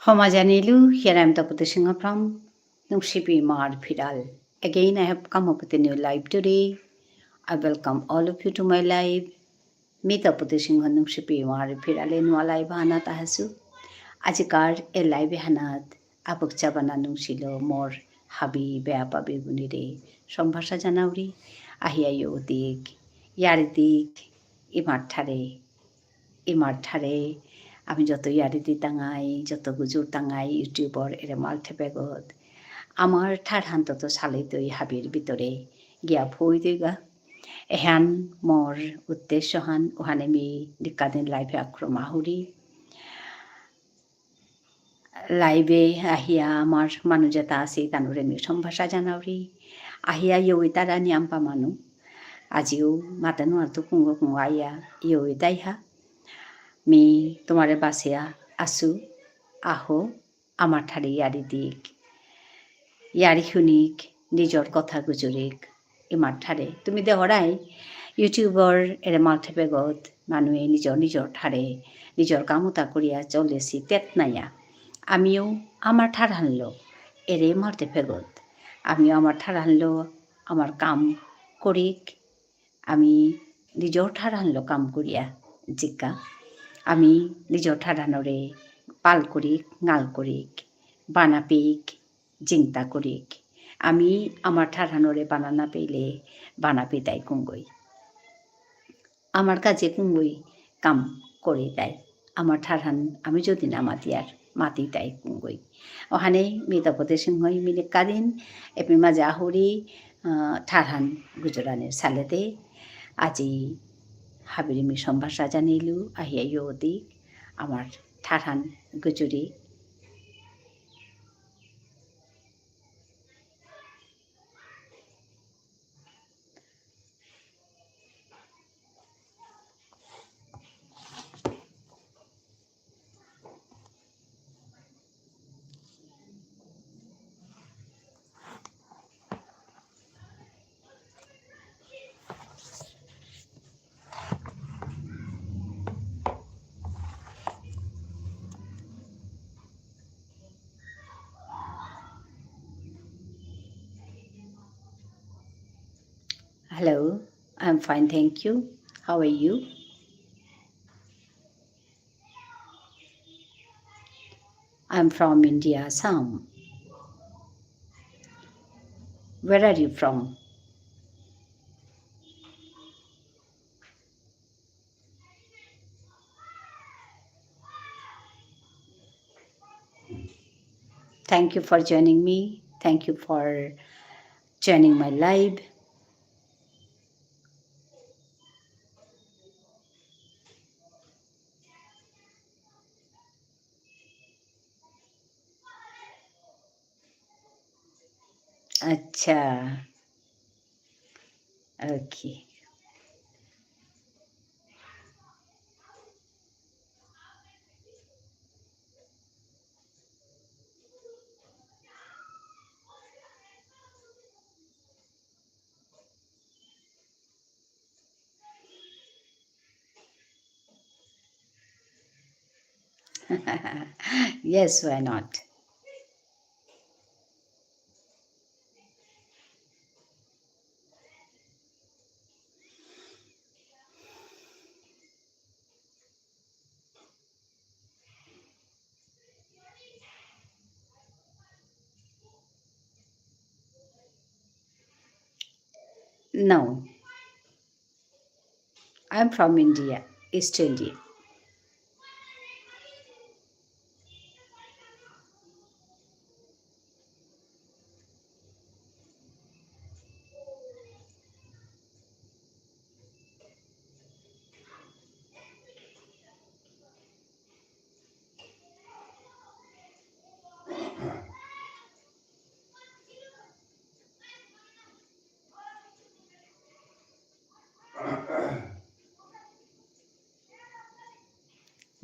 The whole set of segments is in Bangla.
Homajanilu, here I am Tapati Singha from Nungshipi Mar Pidal. Again, I have come up with a new live today. I welcome all of you to my live. Me Tapati Singha Nungshipi Mar Pidal in Walai Bana Tahasu. Ajikar a live Hanat, Apuk Chabana Nungsilo, more Habi, Beapa Bibunide, Sombhasa Janauri, Ahia Yodik, Yaridik, ইমার ঠারে আমি যত ইয়ারিতি টাঙাই যত গুজুর টাঙাই ইউটিউবর এরে মালঠে বেগত আমার ঠার হান্তত সালিতই হাবির ভিতরে গিয়া ভই দিগা এহান মর উদ্দেশ্য হান ওহানে মি দিকাদিন লাইভে আক্রম আহুরি লাইভে আহিয়া আমার মানুষ যেটা আছে তানুরে মি সম্ভাষা জানাউরি আহিয়া ইয়ই তারা নিয়াম্পা মানু আজিও মাতানো আর তো কুঙ্গ কুঙ্গ আইয়া ইয়ই তাইহা মি তোমারে বাসিয়া আসু আহো আমার ঠারে ইয়ারি দিক ইয়ারি শুনিক নিজর কথা গুজরিক ইমার ঠারে তুমি দেহরাই ইউটিউবৰ এৰে মালঠে বেগত মানুহে নিজৰ ঠাৰে নিজৰ কামতা করিয়া চলেছি তেত নাইয়া আমিও আমার ঠার হানলো এরে মালঠে বেগত আমিও আমার ঠার হানলো আমার কাম করিক আমি নিজৰ ঠার হানলো কাম করিয়া জিজ্ঞা আমি নিজৰ ঠাডানরে পাল করিক গাল করিক বানাপিক জিংতা করিক আমি আমার ঠাডানরে বানানা পেলে বানাপি তাই কুঙ্গই আমার কাজে কুঙ্গই কাম করে দেয় আমার ঠাডান আমি যদি না মাতিয়ার মাতি তাই কুঙ্গই ওখানে মিতাপতি সিংহই মিলে কাদিন এপি মাঝে আহুরি ঠাডান গুজরানের সালেতে আজি হাবিরি মি সম্ভাষা জানিলু আহিয়া ইয়দি আমার ঠাঠান গুজুরি Hello, I'm fine, thank you. How are you? I'm from India, Assam. Where are you from? Thank you for joining me. Thank you for joining my live. আচ্ছা, ওকে। Yes, why not? No, I'm from India, East India.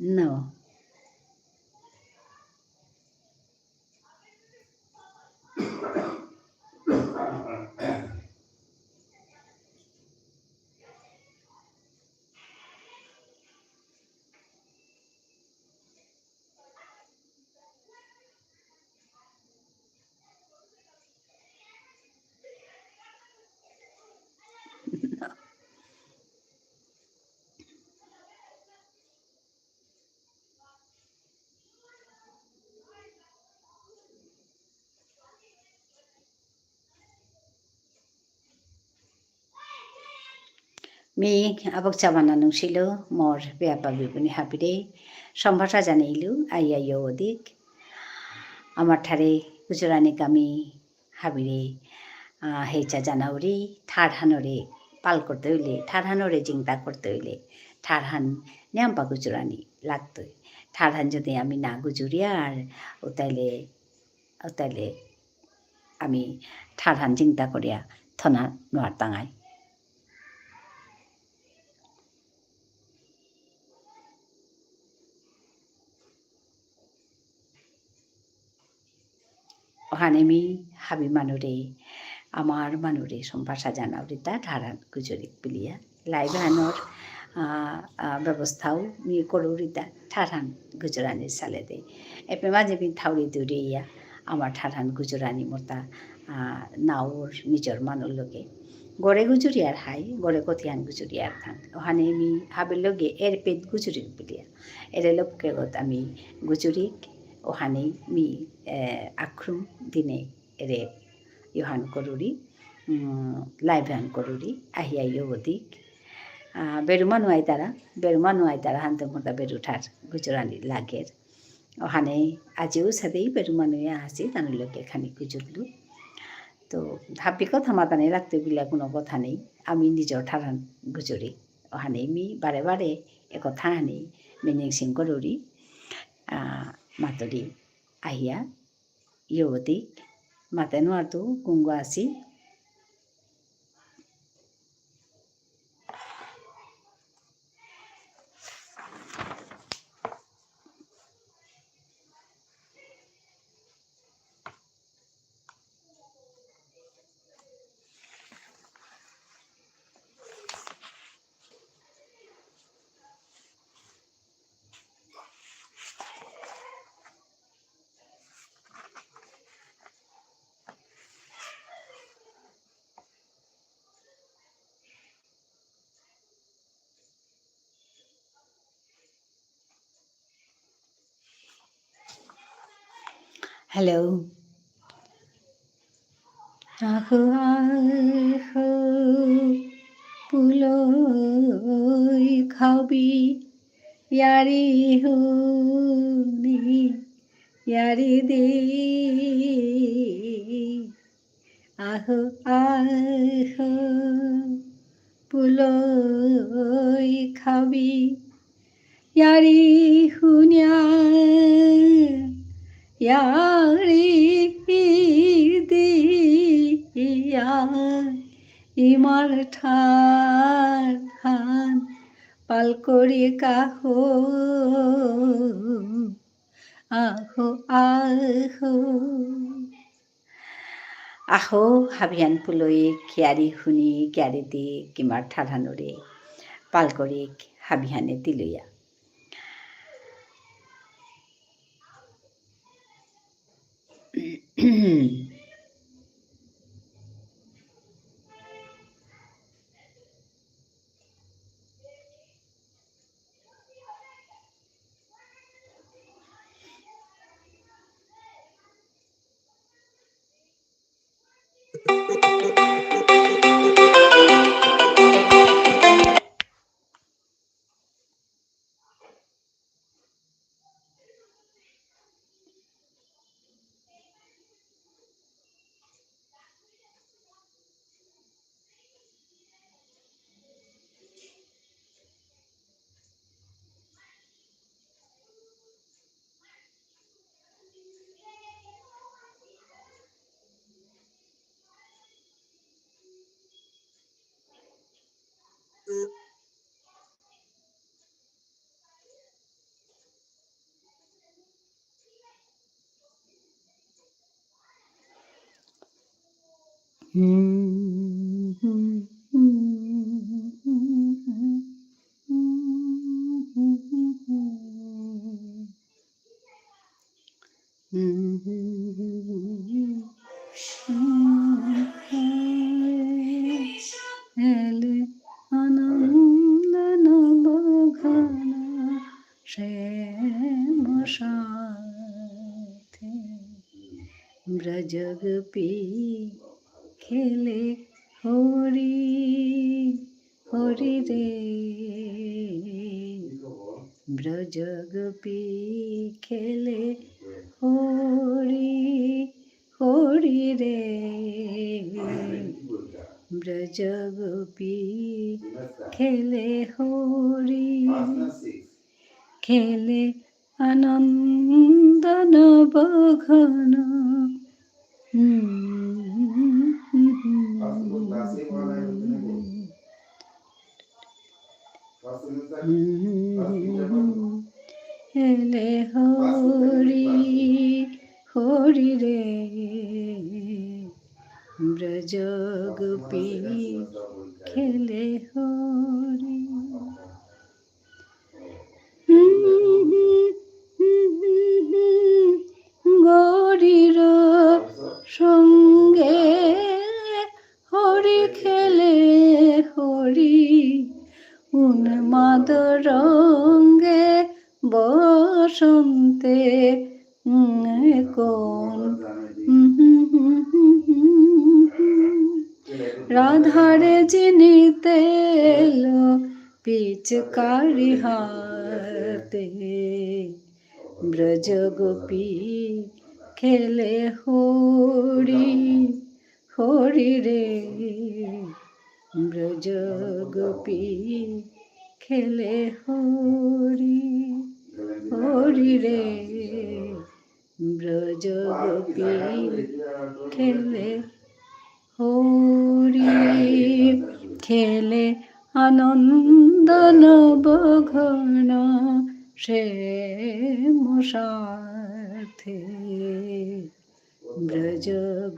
No. mi abok chabana nungsilo mor beapabi buni habire সম্ভাষা জানাইলু আইয়াইও অধিক আমার ঠারে গুজরানি কামি হাবিরে হেচা জানাউরি ঠারহানরে পাল করতে হইলে ঠারহানরে চিন্তা করতে হইলে ঠারহান নিয়াম্পা গুজরানি লাগতই ঠারহান যদি আমি না গুজুরি আর ওতাইলে ওতাইলে আমি ঠারহান চিন্তা করিয়া থনা নোয়ার তাঙাই ওহানেমি হাবি মানুরে আমার মানুরে সম্ভাষা জানাউরিতা ঠারহান গুজরিক বিলিয়া লাইভ আনোর ব্যবস্থাও মি করুরিতা ঠারহান গুজরানি সালে দে এপে মাঝে বিন থাউরি দৌড়িয়া আমার ঠারহান গুজরানি মতা নাওর নিজর মানুর লগে গড়ে গুজুরিয়ার হাই গড়ে কথিয়ান গুজুরিয়ার থান ওখানে আমি হাবের লগে এর পেট গুজুরিক বিলিয়া এর লোককে গত আমি গুজুরিক ওখানেই মি আখ্রুম দিনে এরে ইহান করুরি লাইভ হান করুরি আহিয়া অধিক বেরুমানু আই তারা হানতে মোটা বেরুঠার গুজরানি লাগের ওখানে আজিও সাথেই বেরুমানুয়ে আসি তার লোক এখানে গুজুরলু তো ভাবি কথা মাতানে রাখতে বিলা কোনো কথা নেই আমি নিজের ঠারান গুজরি ওখানে মি বারে বারে একথা আনি মিনিং সিং করুরি মাতরি আহিয়া ইয়তি মাতেনো আর তো কুঙ্গ আসি হ্যালো আহো আহো পুলই খাবি ইয়ারি হুনি ইয়ারি দে আহো আহো পুলই খাবি ইয়ারি হুনিয়া ইয়ারি দিয়া ইমার ঠান হান পাল করি কাহো আহো আহো আহো হাবিয়ান পুলই কিয়ারি হুনি কিয়ারি দি কিমার ঠাঠানুরে পাল করি হাবিহানে দিলইয়া এলে আনন্দ নবঘন শ্যাম সাথে ব্রজগপি খেলে হরি হরি রে ব্রজ গোপী খেলে হরি হরি রে ব্রজ গোপী খেলে হরি খেলে আনন্দ নবঘন খেলে হরি হরি রে ব্রজ গোপী খেলে হরি গৌরীর সঙ্গে হরি খেলে হরি উন্মাদ রঙ্গে বসন্তে কোন রাধারে চিনিতে এলো পিচকারি হাতে ব্রজ গোপী খেলে হরি হরি রে ব্রজ গোপী খেলে হরি হরি রে ব্রজ গোপী খেলে হরি খেলে আনন্দ নবঘন সে সাথে ব্রজ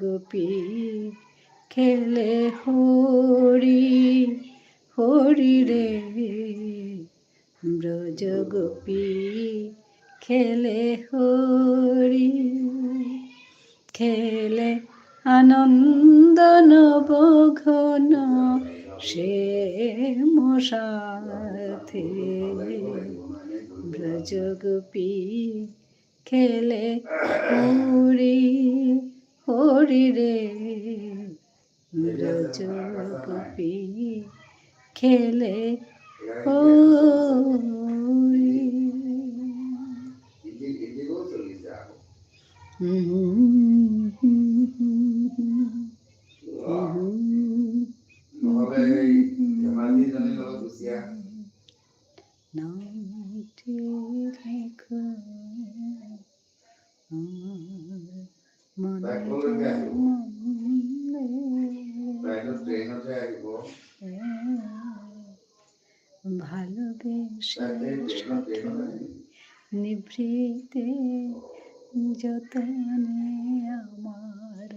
গোপী খেলে হরি হরি রে ব্রজ গোপী খেলে হরি খেলে আনন্দ নবঘন সে সাথে ব্রজ গোপী খেলে হরি হরি রে ব্রজ গোপী খেলে হরি নামটি লেখো আমার ভালোবেসে সাথে নিভৃতে যতনে আমার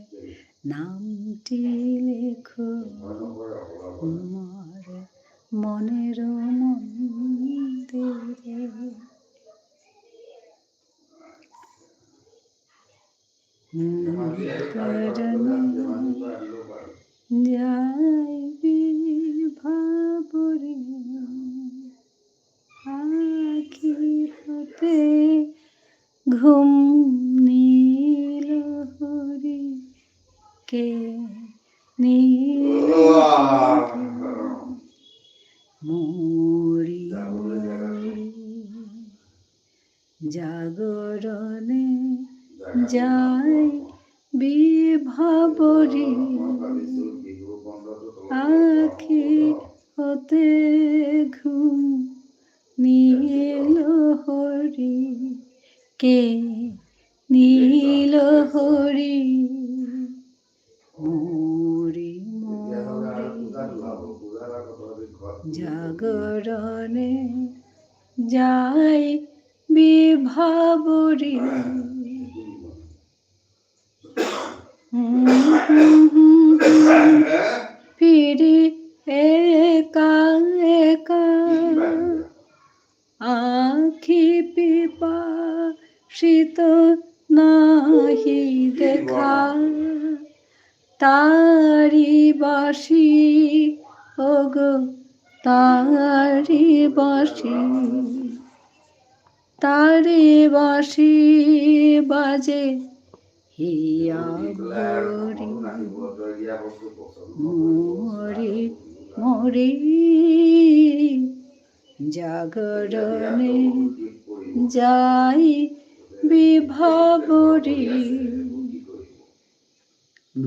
নামটি লেখো আমার মনের মন্দিরে যাইবি ভাবরি আখি হতে ঘুম নীল হরি কে নীল মরি মরি জাগরণে যাই বিভাবরি আখি হতে ঘুম নীল হরি কে নীল হরি মরি মরি জাগরণে যাই বিভাবরি ফিরি একা একা আখি পিপাসিত নাহি দেখা তারি বাসি ওগো তারি বাসি তারি বাসি বাজে হিয়া ভরি মরি মরি জাগরণে যাই বিভাবরে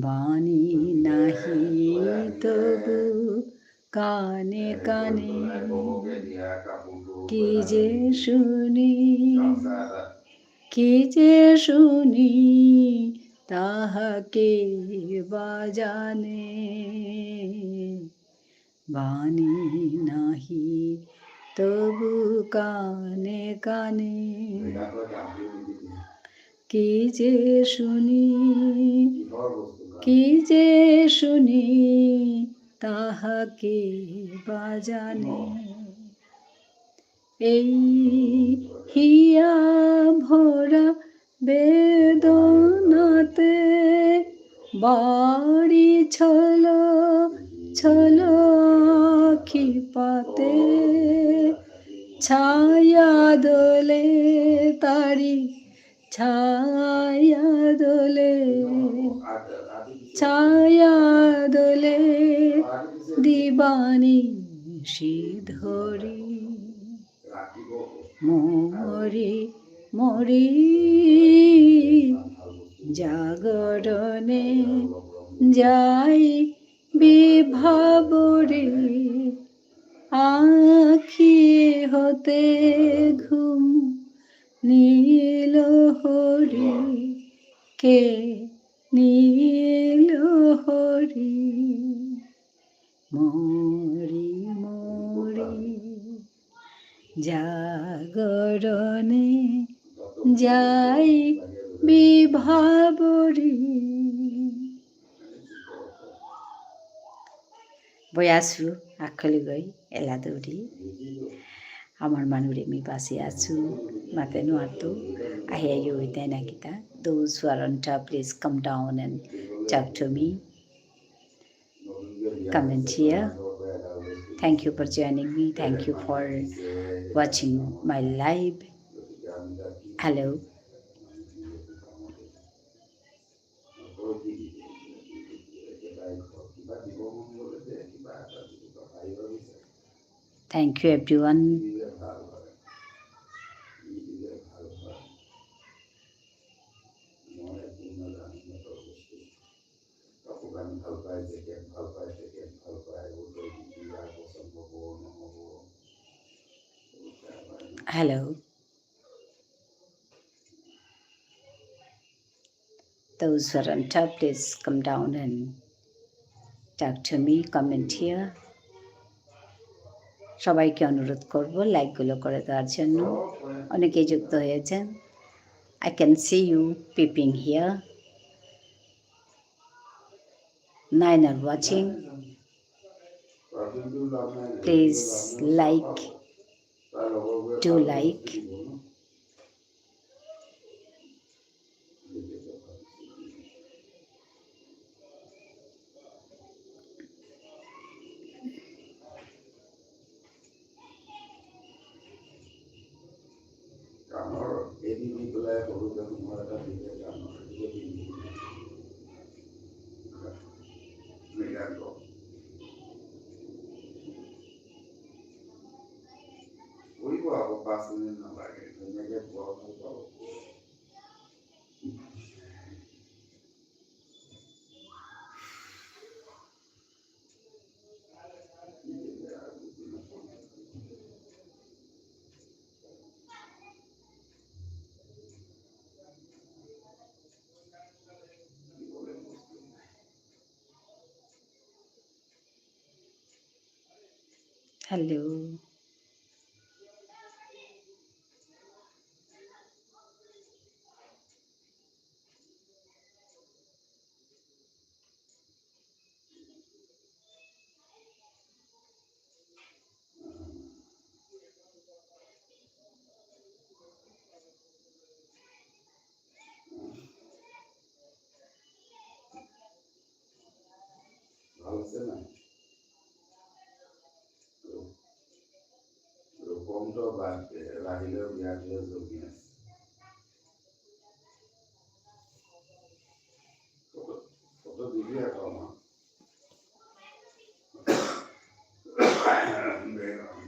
বাণী নাহি তবু কানে কানে কি যে শুনি কি যে শুনি তাহাকে বাজানে বাণী নাহি তবু কানে কানে কি যে শুনি কি যে শুনি তাহাকে বাজানে এই হিয়া ভরা বেদনাতে বাড়ি ছল ছল আখি পাতে ছায়া দোলে তারি ছায়া দোলে ছায়া দোলে দিবানি ধরি মরি মরি জাগরণে যাই বিভাবরে আখি হতে ঘুম নীল হরি কে নীল হরি মরি মরি জাগরণে যাই বিভাবরে বয়াছু আখলি গৈ এলা দৌৰি আমার মানুরে মি পাশে আছু মাতে নোয়াতো আহিয়া you with Nakita. Those who are on top, please come down and talk to me. Comment here. Thank you for joining me. Thank you for watching my live. Hello. Thank you everyone. Hello. Those who are on top, please come down and talk to me. Comment here. সবাইকে অনুরোধ করব লাইকগুলো করে দেওয়ার জন্য অনেকেই যুক্ত হয়েছেন I can see you peeping here 9 are watching please like do like hello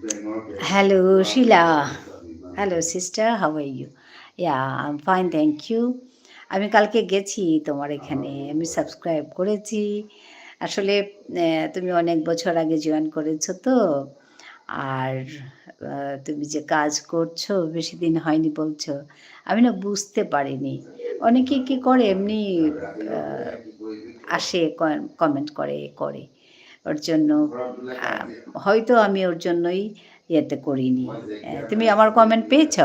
Hello, Sheila. Hello, sister. How are you? Yeah, I'm fine, thank you. আমি কালকে গেছি তোমার এখানে। আমি সাবস্ক্রাইব করেছি। আসলে তুমি অনেক বছর আগে জয়েন করেছো তো। আর তুমি যে কাজ করছো বেশি দিন হয়নি বলছো। আমি না বুঝতে পারিনি। অনেকে কি করে এমনি আ আসে কমেন্ট করে। ওর জন্য আ হয়তো আমি ওর জন্যই ইয়েতে করিনি। তুমি আমার কমেন্ট পেয়েছ?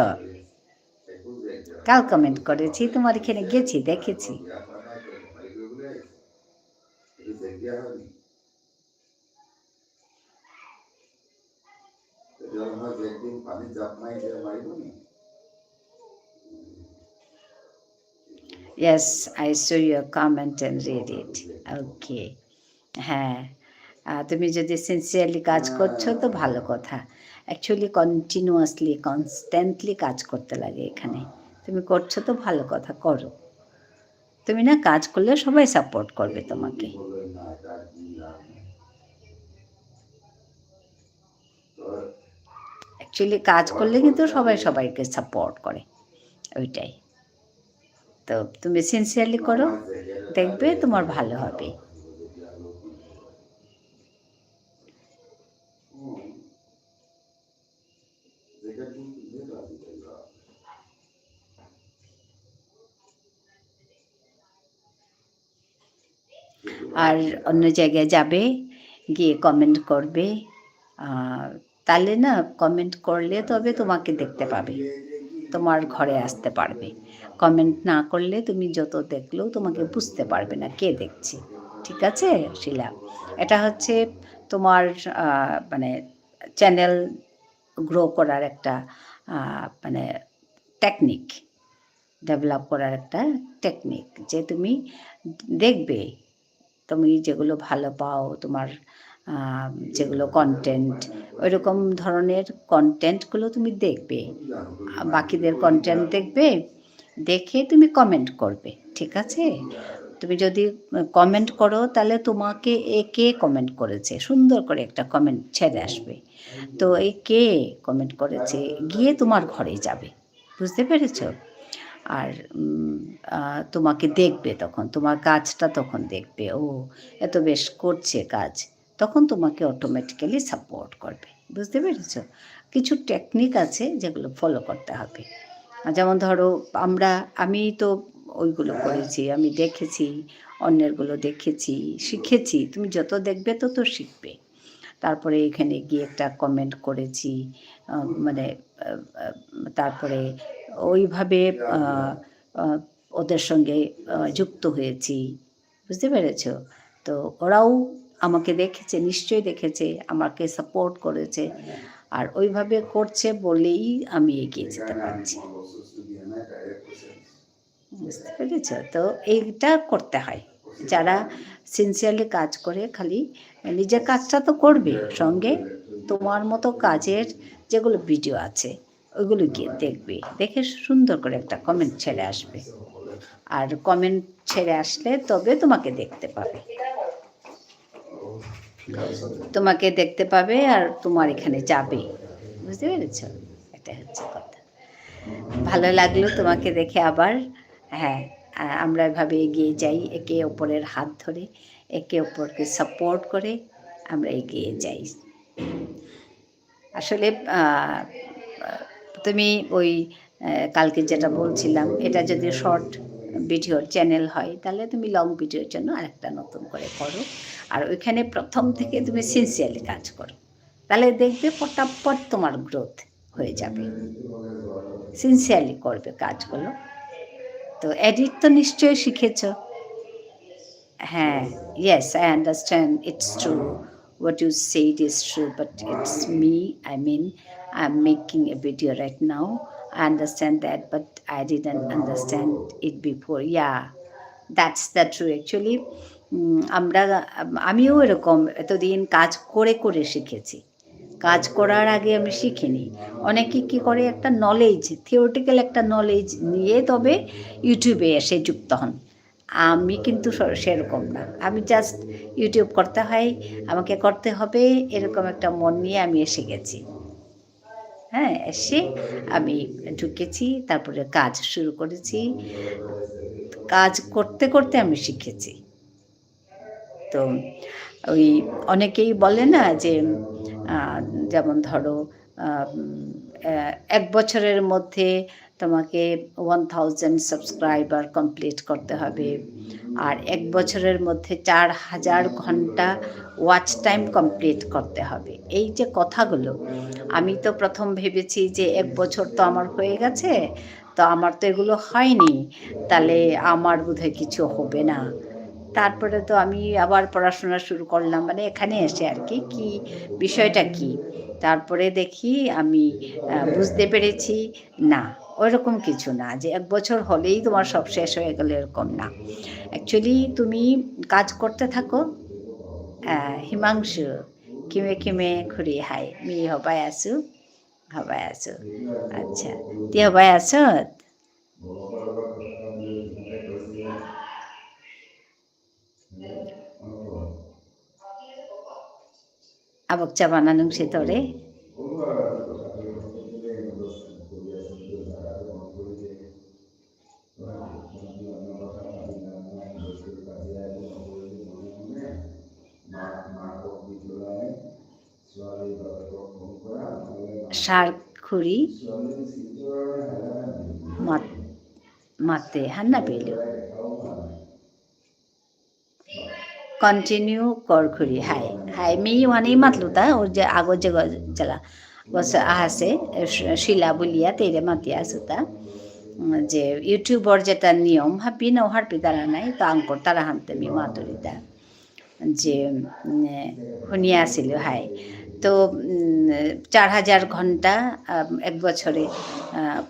কাল কমেন্ট করেছি, তোমার এখানে গেছি, দেখেছি। Yes, I saw your comment and read it. Okay. হ্যাঁ, তুমি যদি সিনসিয়ারলি কাজ করছো তো ভালো কথা। অ্যাকচুয়ালি কন্টিনিউয়াসলি, কনস্ট্যান্টলি কাজ করতে লাগে এখানে। তুমি করছো তো ভালো কথা, করো। তুমি না কাজ করলে সবাই সাপোর্ট করবে তোমাকে। অ্যাকচুয়ালি কাজ করলে কিন্তু সবাই সবাইকে সাপোর্ট করে, ওইটাই। তো তুমি সিনসিয়ারলি করো, দেখবে তোমার ভালো হবে। আর অন্য জায়গায় যাবে, গিয়ে কমেন্ট করবে। আ তাহলে না কমেন্ট করলে তবে তোমাকে দেখতে পাবে। তোমার ঘরে আসতে পারবে। কমেন্ট না করলে তুমি যত দেখলেও তোমাকে বুঝতে পারবে না কে দেখছে। ঠিক আছে, শিলা? এটা হচ্ছে তোমার আ মানে চ্যানেল গ্রো করার একটা আ মানে টেকনিক। ডেভেলপ করার একটা টেকনিক যে তুমি দেখবে তুমি যেগুলো ভালো পাও, তোমার যেগুলো কনটেন্ট, ওইরকম ধরনের কনটেন্টগুলো তুমি দেখবে। বাকিদের কনটেন্ট দেখবে, দেখে তুমি কমেন্ট করবে। ঠিক আছে? তুমি যদি কমেন্ট করো তাহলে তোমাকে কে কমেন্ট করেছে সুন্দর করে একটা কমেন্ট ছেড়ে আসবে। তো এই কে কমেন্ট করেছে গিয়ে তোমার ঘরে যাবে। বুঝতে পেরেছ? আর আ তোমাকে দেখবে তখন, তোমার কাজটা তখন দেখবে। ও এত বেশ করছে কাজ। তখন তোমাকে অটোমেটিক্যালি সাপোর্ট করবে। বুঝতে পেরেছ? কিছু টেকনিক আছে যেগুলো ফলো করতে হবে। যেমন ধরো আমি তো ওইগুলো করেছি, আমি দেখেছি, অন্যেরগুলো দেখেছি, শিখেছি। তুমি যত দেখবে তত শিখবে। তারপরে এখানে গিয়ে একটা কমেন্ট করেছি। আ মানে আ আ তারপরে ওইভাবে আ আ ওদের সঙ্গে যুক্ত হয়েছি। বুঝতে পেরেছ? তো ওরাও আমাকে দেখেছে, নিশ্চয়ই দেখেছে, আমাকে সাপোর্ট করেছে। আর ওইভাবে করছে বলেই আমি এগিয়ে যেতে পারছি। বুঝতে পেরেছ? তো এইটা করতে হয়। যারা সিনসিয়ারলি কাজ করে খালি নিজের কাজটা তো করবে, সঙ্গে তোমার মতো কাজের যেগুলো ভিডিও আছে ওইগুলো গিয়ে দেখবে। দেখে সুন্দর করে একটা কমেন্ট ছেড়ে আসবে। আর কমেন্ট ছেড়ে আসলে তবে তোমাকে দেখতে পাবে। তোমাকে দেখতে পাবে আর তোমার এখানে যাবে। বুঝতে পেরেছ? এটাই হচ্ছে কথা। ভালো লাগলো তোমাকে দেখে আবার। হ্যাঁ, আমরা এভাবে এগিয়ে যাই একে অপরের হাত ধরে, একে অপরকে সাপোর্ট করে আমরা এগিয়ে যাই। আসলে আ আ তুমি ওই কালকে যেটা বলছিলাম, এটা যদি শর্ট ভিডিওর চ্যানেল হয়, তাহলে তুমি লং ভিডিওর জন্য আরেকটা নতুন করে করো। আর ওইখানে ১ম থেকে তুমি সিনসিয়ারলি কাজ করো। তাহলে দেখবে পটাপট তোমার গ্রোথ হয়ে যাবে। সিনসিয়ারলি করবে কাজগুলো। তো এডিট তো নিশ্চয়ই শিখেছ? হ্যাঁ, yes, I understand it's true. What you said is true, but it's me. I mean, I'm making a video right now. I understand that, but I didn't understand it before. Yeah, that's the true actually. আমিও এরকম এতদিন কাজ করে শিখেছি। কাজ করার আগে আমি শিখিনি। অনেকে কী করে একটা নলেজ, থিওরিটিক্যাল একটা নলেজ নিয়ে তবে ইউটিউবে এসে যুক্ত হন। আমি কিন্তু সেরকম না। আমি ইউটিউব করতে হয়, আমাকে করতে হবে এরকম একটা মন নিয়ে আমি এসে গেছি। হ্যাঁ? এসে আমি ঢুকেছি, তারপরে কাজ শুরু করেছি। কাজ করতে, করতে আমি শিখেছি। তো ওই অনেকেই বলে না যে আ যেমন ধরো আ উম অ্যা ১ বছরের মধ্যে তোমাকে 1000 সাবস্ক্রাইবার কমপ্লিট করতে হবে। আর ১ বছরের মধ্যে ৪,০০০ ঘন্টা ওয়াচ টাইম কমপ্লিট করতে হবে। এই যে কথাগুলো, আমি তো ১ম ভেবেছি যে ১ বছর তো আমার হয়ে গেছে, তো আমার তো এগুলো হয়নি। তাহলে আমার বোধহয় কিছু হবে না। তারপরে তো আমি আবার পড়াশোনা শুরু করলাম। মানে এখানে এসে আরকি, কি বিষয়টা কী? তারপরে দেখি আমি বুঝতে পেরেছি না, ওইরকম কিছু না যে ১ বছর হলেই তোমার সব শেষ হয়ে গেল এরকম না। অ্যাকচুয়ালি তুমি কাজ করতে থাকো। হিমাংশু, কিমে, কিমে খুৰী হাই, মি হবাই আছো, হবাই আছো। আচ্ছা, তি হবাই আছত? Abag Chabananong si Tore? Sarkuri mat mate hanapelo. Continue করখুরি হাই হাই মি মানে মাতলুতা ওর যে আগর যে চলা গছ আহাসে শিলা বলিয়া তেরে মাতিয়া আসুতা যে ইউটিউবর যেটা নিয়ম হাপি না হারপি তারা নাই তো আঙ্কর তারা হানতে মি মাতুরিতা যে শুনিয়া আছিল হাই তো ৪,০০০ ঘন্টা ১ বছরে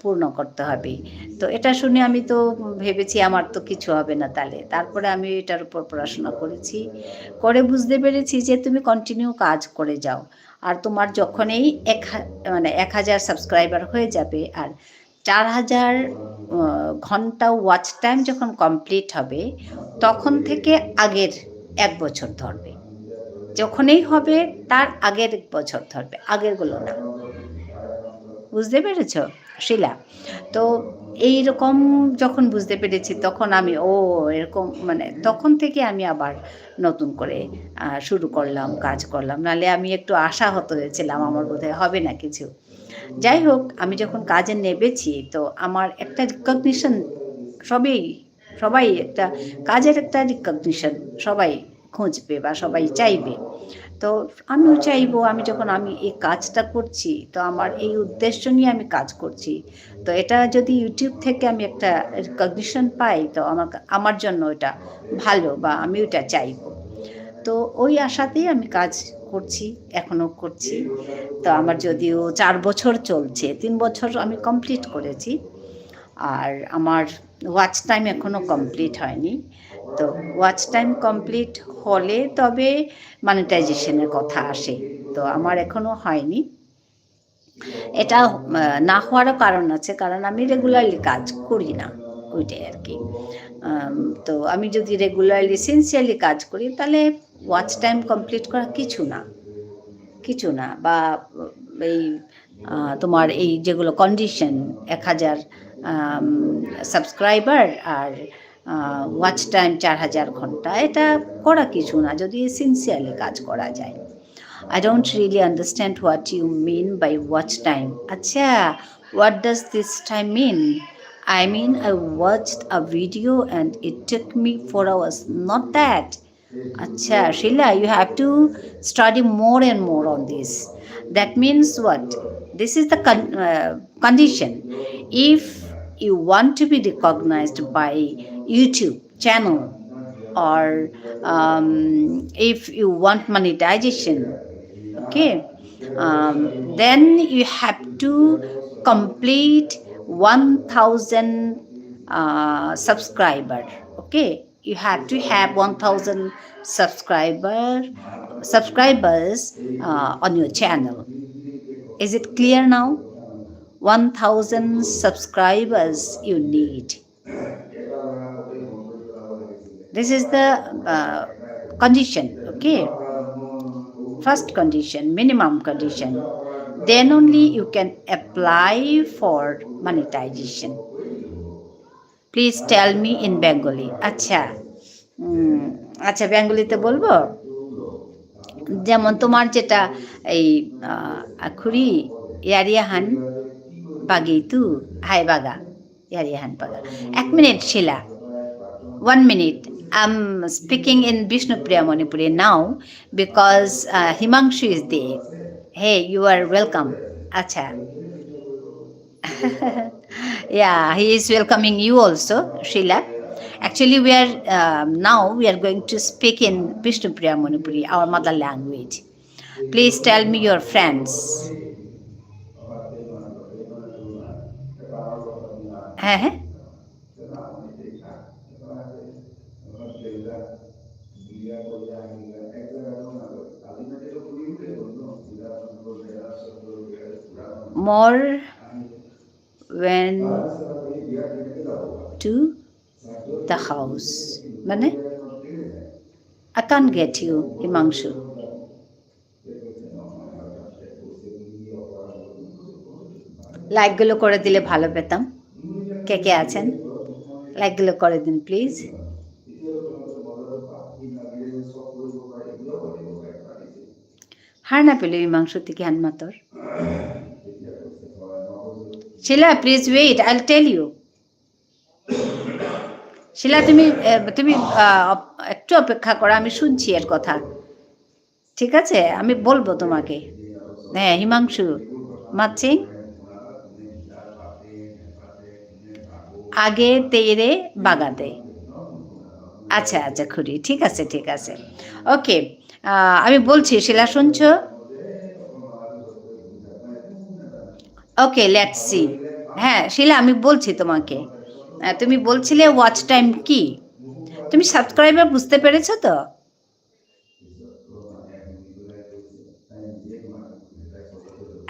পূর্ণ করতে হবে। তো এটা শুনে আমি তো ভেবেছি আমার তো কিছু হবে না তাহলে। তারপরে আমি এটার উপর পড়াশোনা করেছি। করে বুঝতে পেরেছি যে তুমি কন্টিনিউ কাজ করে যাও। আর তোমার যখনই মানে ১,০০০ সাবস্ক্রাইবার হয়ে যাবে আর ৪,০০০ অ ঘন্টা ওয়াচ টাইম যখন কমপ্লিট হবে, তখন থেকে আগের ১ বছর ধরবে। যখনই হবে তার আগের বছর ধরবে, আগেরগুলো না। বুঝতে পেরেছ? শিলা? তো এইরকম যখন বুঝতে পেরেছি তখন আমি এরকম মানে তখন থেকে আমি আবার নতুন করে শুরু করলাম, কাজ করলাম। নাহলে আমি একটু আশাহত হয়েছিলাম আমার বোধহয় হবে না কিছু। যাই হোক আমি যখন কাজে নেমেছি তো আমার একটা রিকগনিশন সবেই সবাই একটা কাজের একটা রিকগনিশন সবাই খুঁজবে বা সবাই চাইবে। তো আমিও চাইবো আমি যখন আমি এই কাজটা করছি, তো আমার এই উদ্দেশ্য নিয়ে আমি কাজ করছি। তো এটা যদি YouTube থেকে আমি একটা রিকগনিশন পাই তো আমার জন্য এটা ভালো বা আমি ওটা চাইবো। তো ওই আশাতেই আমি কাজ করছি, এখনো করছি। তো আমার যদিও ৪ বছর চলছে, ৩ বছর আমি কমপ্লিট করেছি। আর আমার ওয়াচ টাইম এখনো কমপ্লিট হয়নি। তো ওয়াচ টাইম কমপ্লিট হলে তবে মনিটাইজেশন এর কথা আসে। তো আমার এখনো হয়নি। এটা না হওয়ারও কারণ আছে। কারণ আমি রেগুলারলি কাজ করি না। ওইটাই আরকি। আম তো আমি যদি রেগুলারলি সিনসিয়ারলি কাজ করি তাহলে ওয়াচ টাইম কমপ্লিট করা কিছু না। কিছু না বা এই তোমার এই যেগুলো কন্ডিশন ১,০০০ আম সাবস্ক্রাইবার আর ওয়াচ টাইম ৪,০০০ ঘন্টা এটা করা কিছু না যদি সিনসিয়ারলি কাজ করা যায়। I don't really understand what you mean by watch time. Acha, what does this time mean? I mean, I watched a video and it took me 4 hours. Not that. Acha, Sheila, you have to study more and more on this. That means what? This is the condition. If you want to be recognized by YouTube channel or if you want monetization, okay, then you have to complete 1,000 subscriber, okay, you have to have 1,000 subscribers on your channel. Is it clear now? 1,000 subscribers you need. This is the condition, okay? First condition, minimum condition. then only you can apply for monetization. Please tell me in Bengali. আচ্ছা আচ্ছা বেঙ্গলিতে বলবো, যেমন তোমার যেটা এই খুরি ইয়ারিয়াহান বাগি তু হাই বাগা ইয়ারিয়াহান বাগা। 1 minute Shila, 1 minute. I'm speaking in Bishnupriya Manipuri now because Himangshu is there. Hey, you are welcome. Acha. Yeah, he is welcoming you also, Sheila. Actually, we are now we are going to speak in Bishnupriya Manipuri, our mother language. Please tell me your friends. হ্যাঁ হ্যাঁ more went to the house মানে I can't get you, Himangshu. লাইকগুলো করে দিলে ভালো পেতাম। কে কে আছেন লাইকগুলো করে দিন প্লিজ। হার না পেলে হিমাংশু থেকে হানমাতর। Shila please wait, I will tell you. Shila তুমি তুমি একটু অপেক্ষা করো, আমি শুনছি এর কথা, ঠিক আছে? আমি বলবো তোমাকে। হ্যাঁ হিমাংশু মাতসিং আগে তেরে বাগাতে। আচ্ছা আচ্ছা খুরি, ঠিক আছে ঠিক আছে, ওকে। আমি বলছি, শিলা শুনছো? Okay let's see. হ্যাঁ শিলা আমি বলছি তোমাকে, তুমি বলছিলে ওয়াচ টাইম কি, তুমি সাবস্ক্রাইবার বুঝতে পেরেছো তো?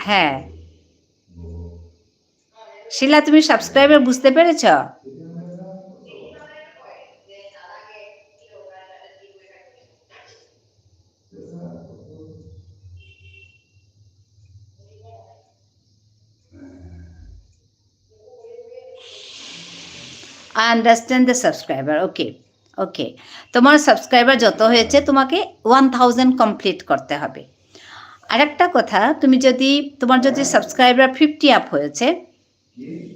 হ্যাঁ শিলা তুমি সাবস্ক্রাইবার বুঝতে পেরেছ? আই আন্ডারস্ট্যান্ড দ্য সাবস্ক্রাইবার, ওকে ওকে। তোমার সাবস্ক্রাইবার যত হয়েছে তোমাকে 1000 কমপ্লিট করতে হবে। আরেকটা কথা, তুমি যদি তোমার যদি সাবস্ক্রাইবার 50 আপ হয়েছে,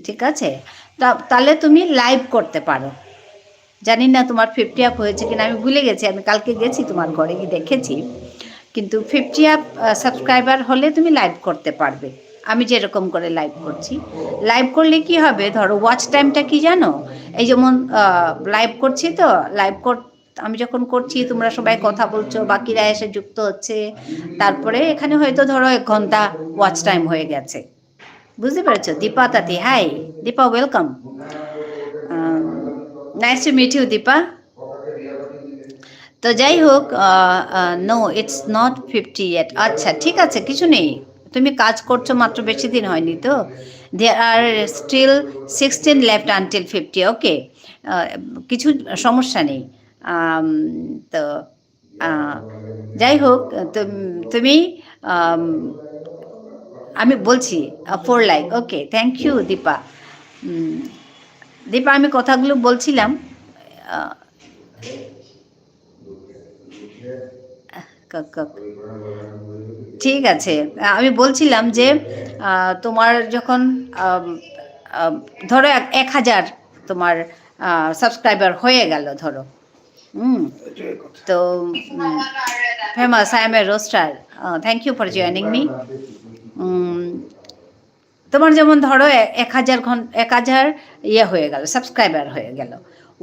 ঠিক আছে, তাহলে তুমি লাইভ করতে পারো। জানি না তোমার 50 আপ হয়েছে কিনা, আমি ভুলে গেছি, আমি কালকে গেছি তোমার ঘরে গিয়ে দেখেছি, কিন্তু 50 আপ সাবস্ক্রাইবার হলে তুমি লাইভ করতে পারবে। আমি যেরকম করে লাইভ করছি, লাইভ করলে কি হবে, ধরো ওয়াচ টাইমটা কি জানো, এই যেমন লাইভ করছি তো, আমি যখন করছি তোমরা সবাই কথা বলছো, বাকিরা এসে যুক্ত হচ্ছে, তারপরে এখানে হয়তো ধরো 1 ঘন্টা ওয়াচ টাইম হয়ে গেছে, বুঝতে পেরেছো? দীপা তাতি, hi Dipa, welcome, nice to meet you Dipa. তো যাই হোক, নো ইটস নট 50 ইয়েট। আচ্ছা ঠিক আছে, কিছু নেই, তুমি কাজ করছো মাত্র, বেশি দিন হয়নি তো, দেয়ার আর স্টিল 16 লেফট আনটিল 50, ওকে, কিছু সমস্যা নেই। তো যাই হোক, তুমি আমি বলছি 4 like, okay, thank you Dipa. Dipa আমি কথাগুলো বলছিলাম, ঠিক আছে, আমি বলছিলাম যে তোমার যখন ধরো 1000 তোমার সাবস্ক্রাইবার হয়ে গেল ধরো, তো famous, I am a roaster, thank you for joining me. তোমার যেমন ধরো 1000 ইয়ে হয়ে গেল, সাবস্ক্রাইবার হয়ে গেল,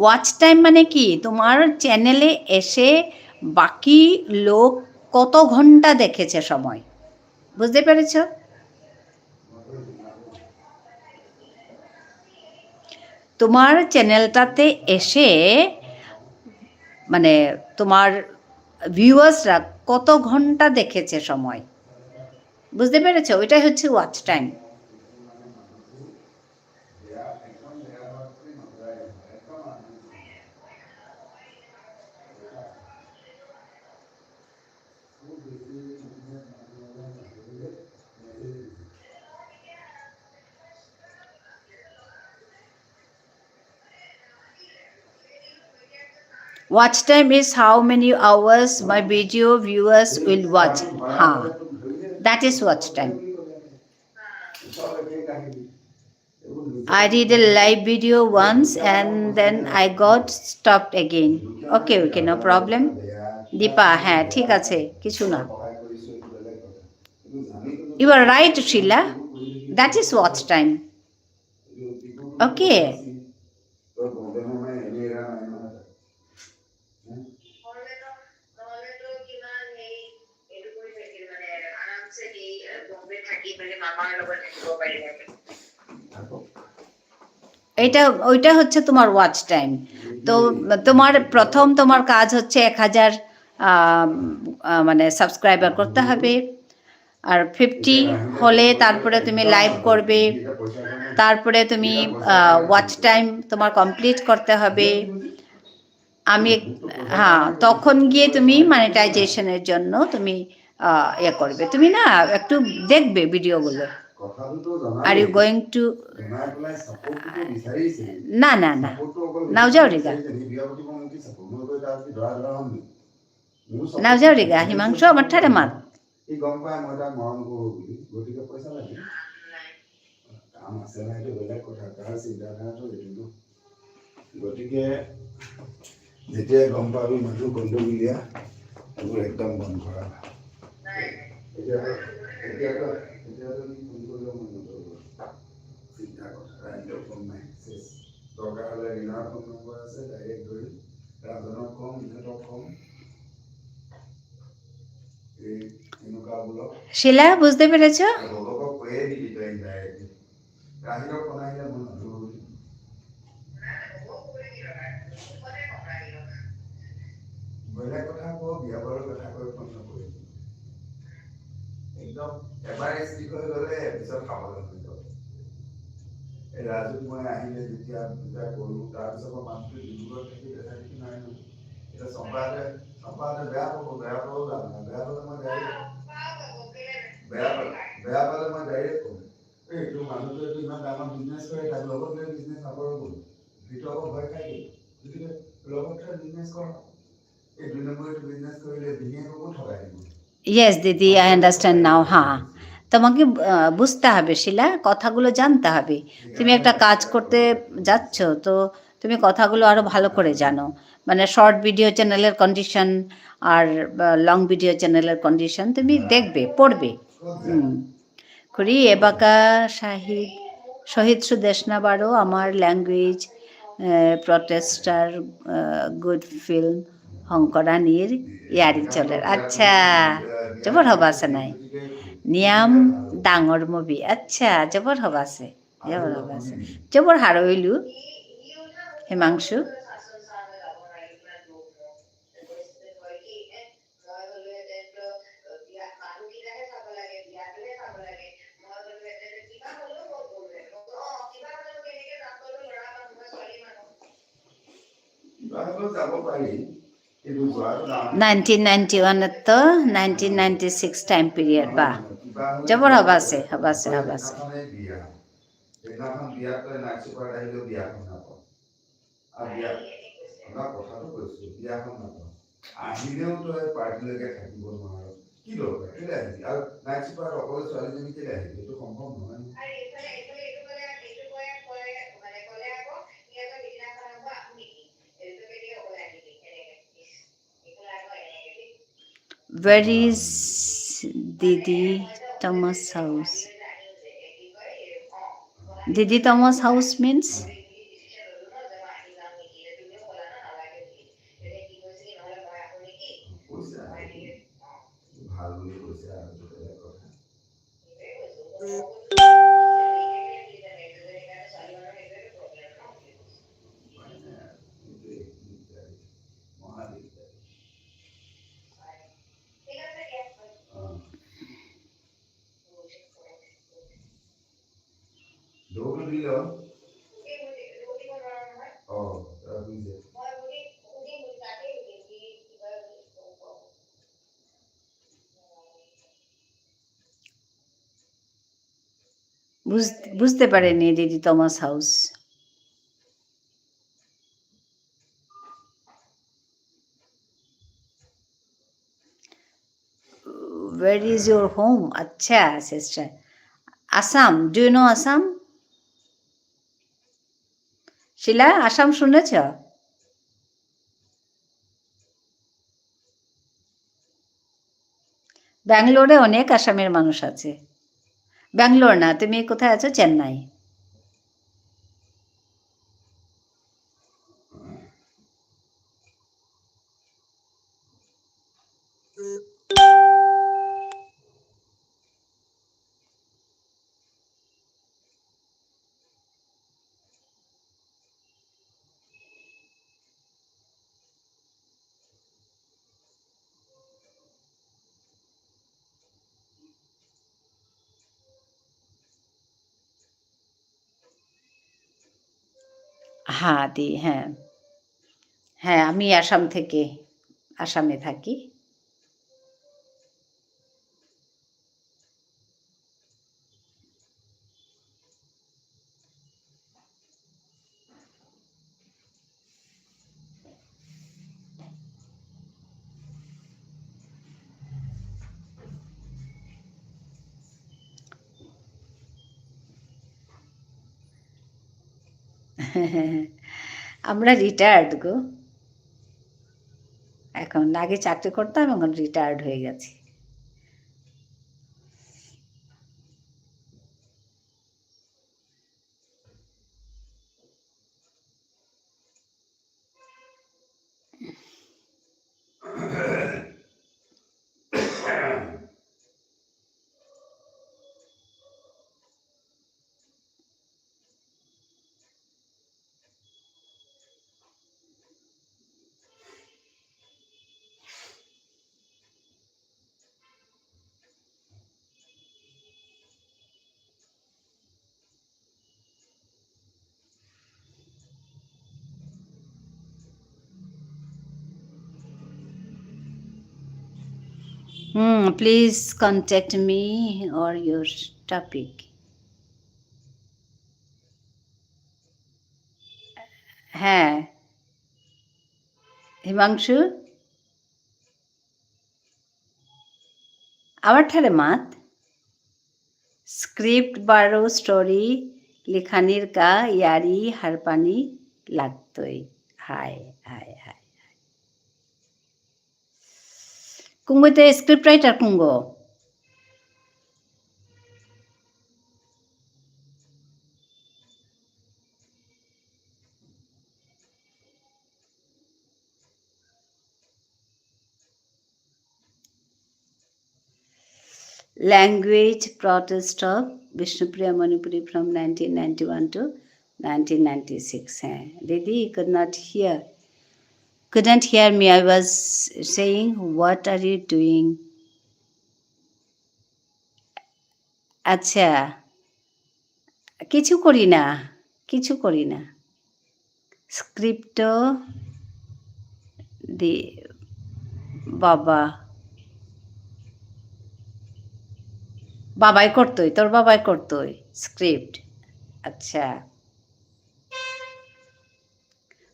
ওয়াচ টাইম মানে কি, তোমার চ্যানেলে এসে বাকি লোক কত ঘন্টা দেখেছে সময়, বুঝতে পেরেছ? তোমার চ্যানেলটাতে এসে মানে তোমার ভিউয়ার্সরা কত ঘন্টা দেখেছে সময়, বুঝতে পেরেছ? ওইটাই হচ্ছে watch time. Watch time is how many hours my video viewers will watch. Ha. That is watch time. I did a live video once and then I got stopped again. Okay, okay, no problem. Dipa হ্যাঁ ঠিক আছে কিছু না You are right, Sheila. That is watch time. Okay. এটা ওইটা হচ্ছে তোমার ওয়াচ টাইম তো তোমার প্রথম তোমার কাজ হচ্ছে 1000 মানে সাবস্ক্রাইবার করতে হবে আর 50 হলে তারপরে তুমি লাইভ করবে তারপরে তুমি ওয়াচ টাইম তোমার কমপ্লিট করতে হবে আমি হ্যাঁ তখন গিয়ে তুমি মনিটাইজেশনের জন্য তুমি ইয়ে করবে তুমি না একটু দেখবে ভিডিওগুলো আর ইউ গোয়িং টু না না না নাওজাউরিগা নাওজাউরিগা হিমাংশু আমার ঠারে মাত গম পাই মই তাক মৰম কৰোঁ বুলি গতিকে পইচা লাগে কাম আছে না এইটো বেলেগ কথা তাৰ চিন্তাধাৰাটো এইটো গতিকে যেতিয়া গম পাবি মানুহ গণ্ডগোলীয়া এইবোৰ একদম বন্ধ কৰা এতিয়া চিন্তা কথা ৰাইজৰ ফোন নাই দৰকাৰ হ'লে ঋণৰ ফোন নম্বৰ আছে ডাইৰেক্ট ধৰি ৰাজনক কম ইহঁতক কম শিলা বুঝতে পেরেছ ৰাজুক মই আহিলে যেতিয়া পূজা কৰোঁ তাৰপিছত মই মানুহটো ডিব্ৰুগড়ত থাকি দেখা দেখি নাই ন এতিয়া চম্পাতে বেয়া পাব বেয়া পালে মই ডাইৰেক্ট কম এইটো মানুহটো এইটো ইমান ডাঙৰ বিজনেছ কৰে তাক লগত লৈ বিজনেছ নকৰোঁ বোলো যিটো আকৌ ভয় খাই গ'ল গতিকে লগত থৈ বিজনেছ কৰ এই 2 নম্বৰটো বিজনেছ কৰিলে ভিনিয়েককো ঠগাই দিব ইয়েস দিদি আই আন্ডারস্ট্যান্ড নাও হ্যাঁ তোমাকে বুঝতে হবে শিলা কথাগুলো জানতে হবে তুমি একটা কাজ করতে যাচ্ছ তো তুমি কথাগুলো আরও ভালো করে জানো মানে শর্ট ভিডিও চ্যানেলের কন্ডিশন আর লং ভিডিও চ্যানেলের কন্ডিশন তুমি দেখবে পড়বে করি এবাকা শহীদ সুদেশনা বারো আমার ল্যাঙ্গুয়েজ প্রটেস্টার গুড ফিল্ম হংকরানির ইয়ারি চলের আচ্ছা জবর হবা আছে নাই নিয়াম ডাঙর মুভি আচ্ছা জবর হবা আছে জবর হারইলু হিমাংশু যাব পাৰি 1991 তো 1996 টাইম পিরিয়ড বা জবর হবাছে আহিলেও তই পাৰ্টিলৈকে থাকিব নোৱাৰ কি দৰকাৰ কেলে আহিবি আৰু নাইট চুপাৰ অকলে ছোৱালীজনী কেলে আহিবি এইটো সম্ভৱ নহয় Where is Didi Thomas house? Didi Thomas house means? বুঝতে পারেনি দিদি Thomas house where is your home? Acha, sister. Assam. Do you know Assam? শিলা, আসাম শুনেছ? ব্যাঙ্গালোরে অনেক আসামের মানুষ আছে। ব্যাঙ্গালোর না, তুমি কোথায় আছো? চেন্নাই। হ্যাঁ দি, হ্যাঁ। হ্যাঁ, আমি আসাম থেকে, আসামে থাকি। আমরা রিটায়ার্ড গো। এখন আগে চাকরি করতাম, এখন রিটায়ার্ড হয়ে গেছি। Please contact me or your topic. হ্যাঁ, হিমাংশু, আমার ঠারে মাত স্ক্রিপ্ট বারো স্টোরি লিখানির কা ইয়ারি হারপানি লাগতই। হায় হায় হায়। কুঙ্গতে স্ক্রিপ্ট রাইটার কুঙ্গ। Language protest of Vishnupriya Manipuri from 1991 to 1996. Didi, you couldn't hear me. I was saying, what are you doing? আচ্ছা, কিছু করি না, কিছু করি না। স্ক্রিপ্ট দি বাবা, বাবাই করতোই, তোর বাবাই করতোই স্ক্রিপ্ট। আচ্ছা,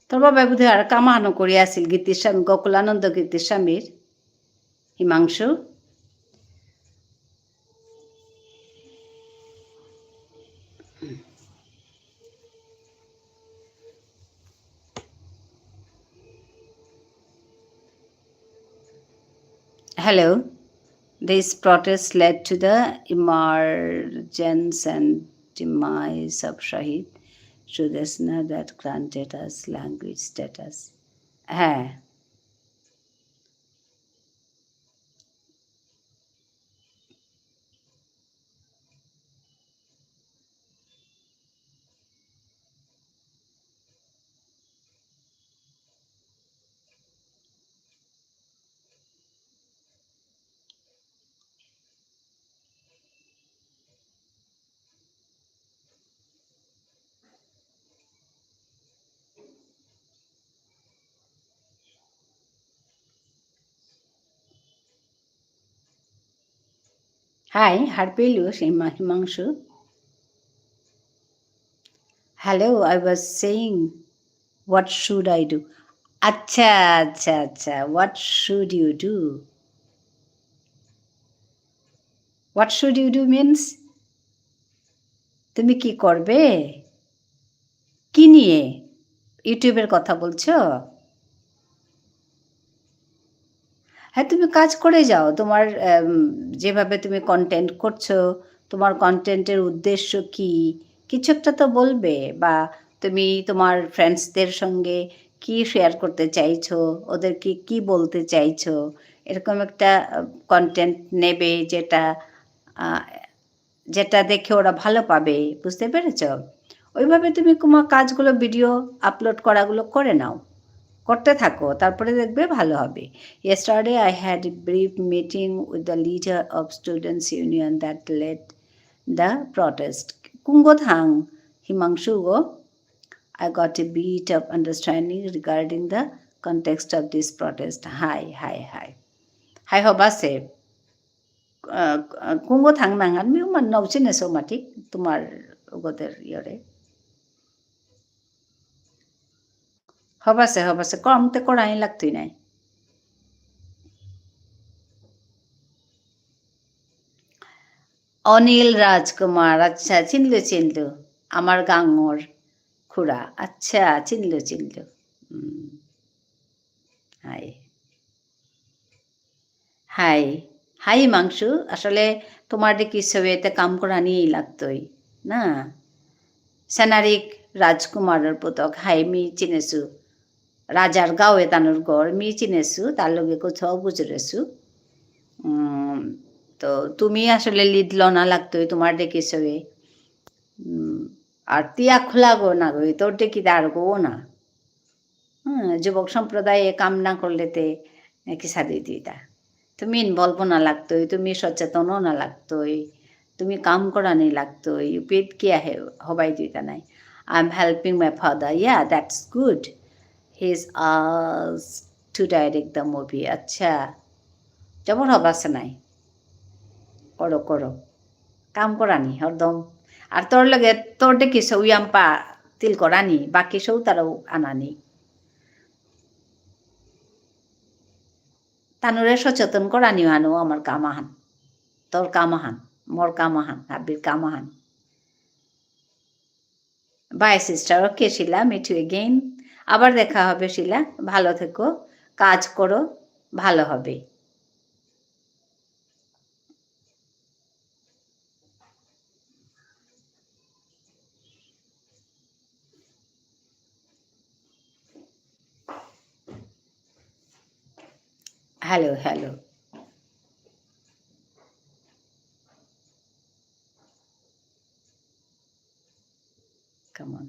তোর বাবাই বোধহয় আর কামানো করি আসিল গীতির স্বামী, গোকুলানন্দ গীতির স্বামীর Himanshu. Hello. This protest led to the emergence and demise of Shahid Sudesna that granted us language status. হ্যাঁ, hi, Harpelius Himangshu. Hello, I was saying, what should I do? আচ্ছা আচ্ছা আচ্ছা, what should you do? What should you do means তুমি কি করবে? কি নিয়ে? ইউটিউবের কথা বলছো? হ্যাঁ, তুমি কাজ করে যাও। তোমার যেভাবে তুমি কনটেন্ট করছো, তোমার কনটেন্টের উদ্দেশ্য কী? কিছু একটা তো বলবে, বা তুমি তোমার ফ্রেন্ডসদের সঙ্গে কি শেয়ার করতে চাইছো, ওদেরকে কি বলতে চাইছো, এরকম একটা কনটেন্ট নেবে যেটা আ যেটা দেখে ওরা ভালো পাবে। বুঝতে পেরেছ? ওইভাবে তুমি তোমার কাজগুলো ভিডিও আপলোড করাগুলো করে নাও। করতে থাকো, তারপরে দেখবে ভালো হবে। Yesterday I had a brief meeting with the leader of students union that led the protest. Kungothang Himangshu go. I got a bit of understanding regarding the context of this protest. Hi, hi, hi. Hi hobase. Kungothang nangan mi man nauchine so matik tumar ওগোদের ইয়রে হবাসে কমতে করাই লাগতই নাই। অনিল রাজকুমার, আচ্ছা চিনলু। আমার গাঙর খুড়া। আচ্ছা চিনলু। হুম, হাই। হাই। হাই হিমাংশু, আসলে তোমার কিছৱেতে কাম কৰা নিয়েই লাগতই, না? সেনারিক রাজকুমারের পুতক হাই মি চিনেছু। রাজার গাঁৱে তানোর গড় মি চিনেছু, তার লগে কোথাও গুজরেছু। উম, তো তুমি আসলে লিড লনা লাগতই তোমার কিছৱে। আর তিয়া খোলা গো না গো, তোর কি আর গো না। হ্যাঁ, যুবক সম্প্রদায়ে কাম না করলেতে কিসা দিতা। তুমি ইনভলভ না লাগতোই, তুমি সচেতনও না লাগতোই, তুমি কাম করা নেই লাগতোই, পেট কি আহে হবাই দিতা নাই। I am helping my father, yeah that's good. He is asked two direct the movie. আচ্ছা, জবর হবাসে নাই, করো কাম করানি হরদম। আর তোর লগে তোর দেখি সৌ ইয়াম্পা তিল করানি, বাকি সৌ তারাও আনানি। তানুরে সচেতন করানি আনো আমার কামাহান, তোর কামাহান, মোর কামাহান, হাবির কামাহান। Bye sister, okay Shila, meet you again. আবার দেখা হবে শিলা, ভালো থেকো, কাজ করো, ভালো হবে। হ্যালো। কেমন?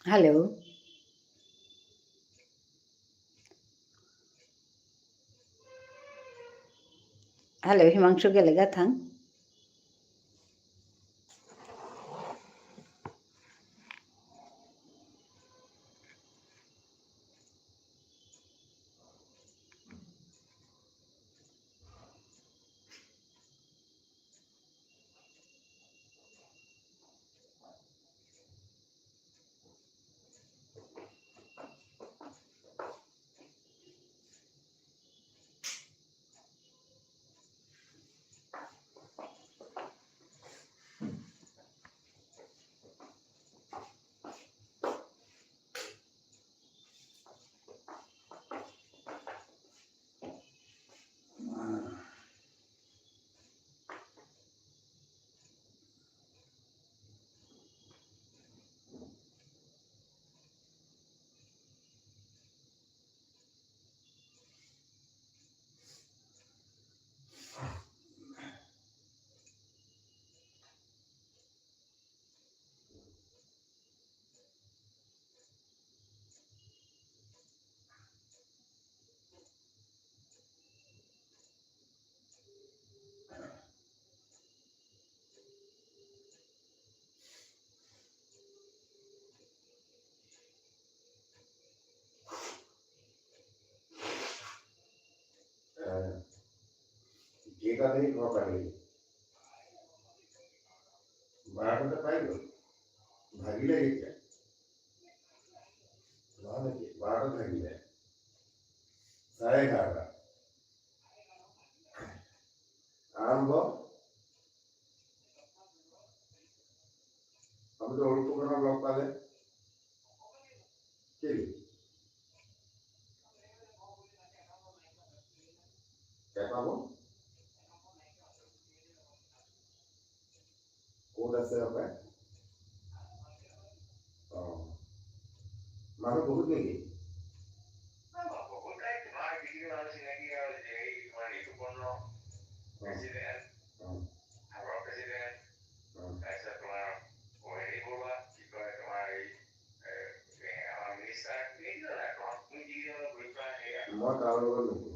হ্যালো হিমাংশু গেলে গা থাং। কেইটাতেই ঘৰ পালেহি 12টাতে পাই গ'ল ভাগিলে কেতিয়া নহয় নেকি 12টাত ভাগিলে 11:30 আৰম্ভ আপুনিতো অৰুণকুমাৰক লগ পালে কেলে কেটাব ক'ত আছে আপোনাৰ মানুহ বহুত নেকি মই তাৰ লগত নুঠো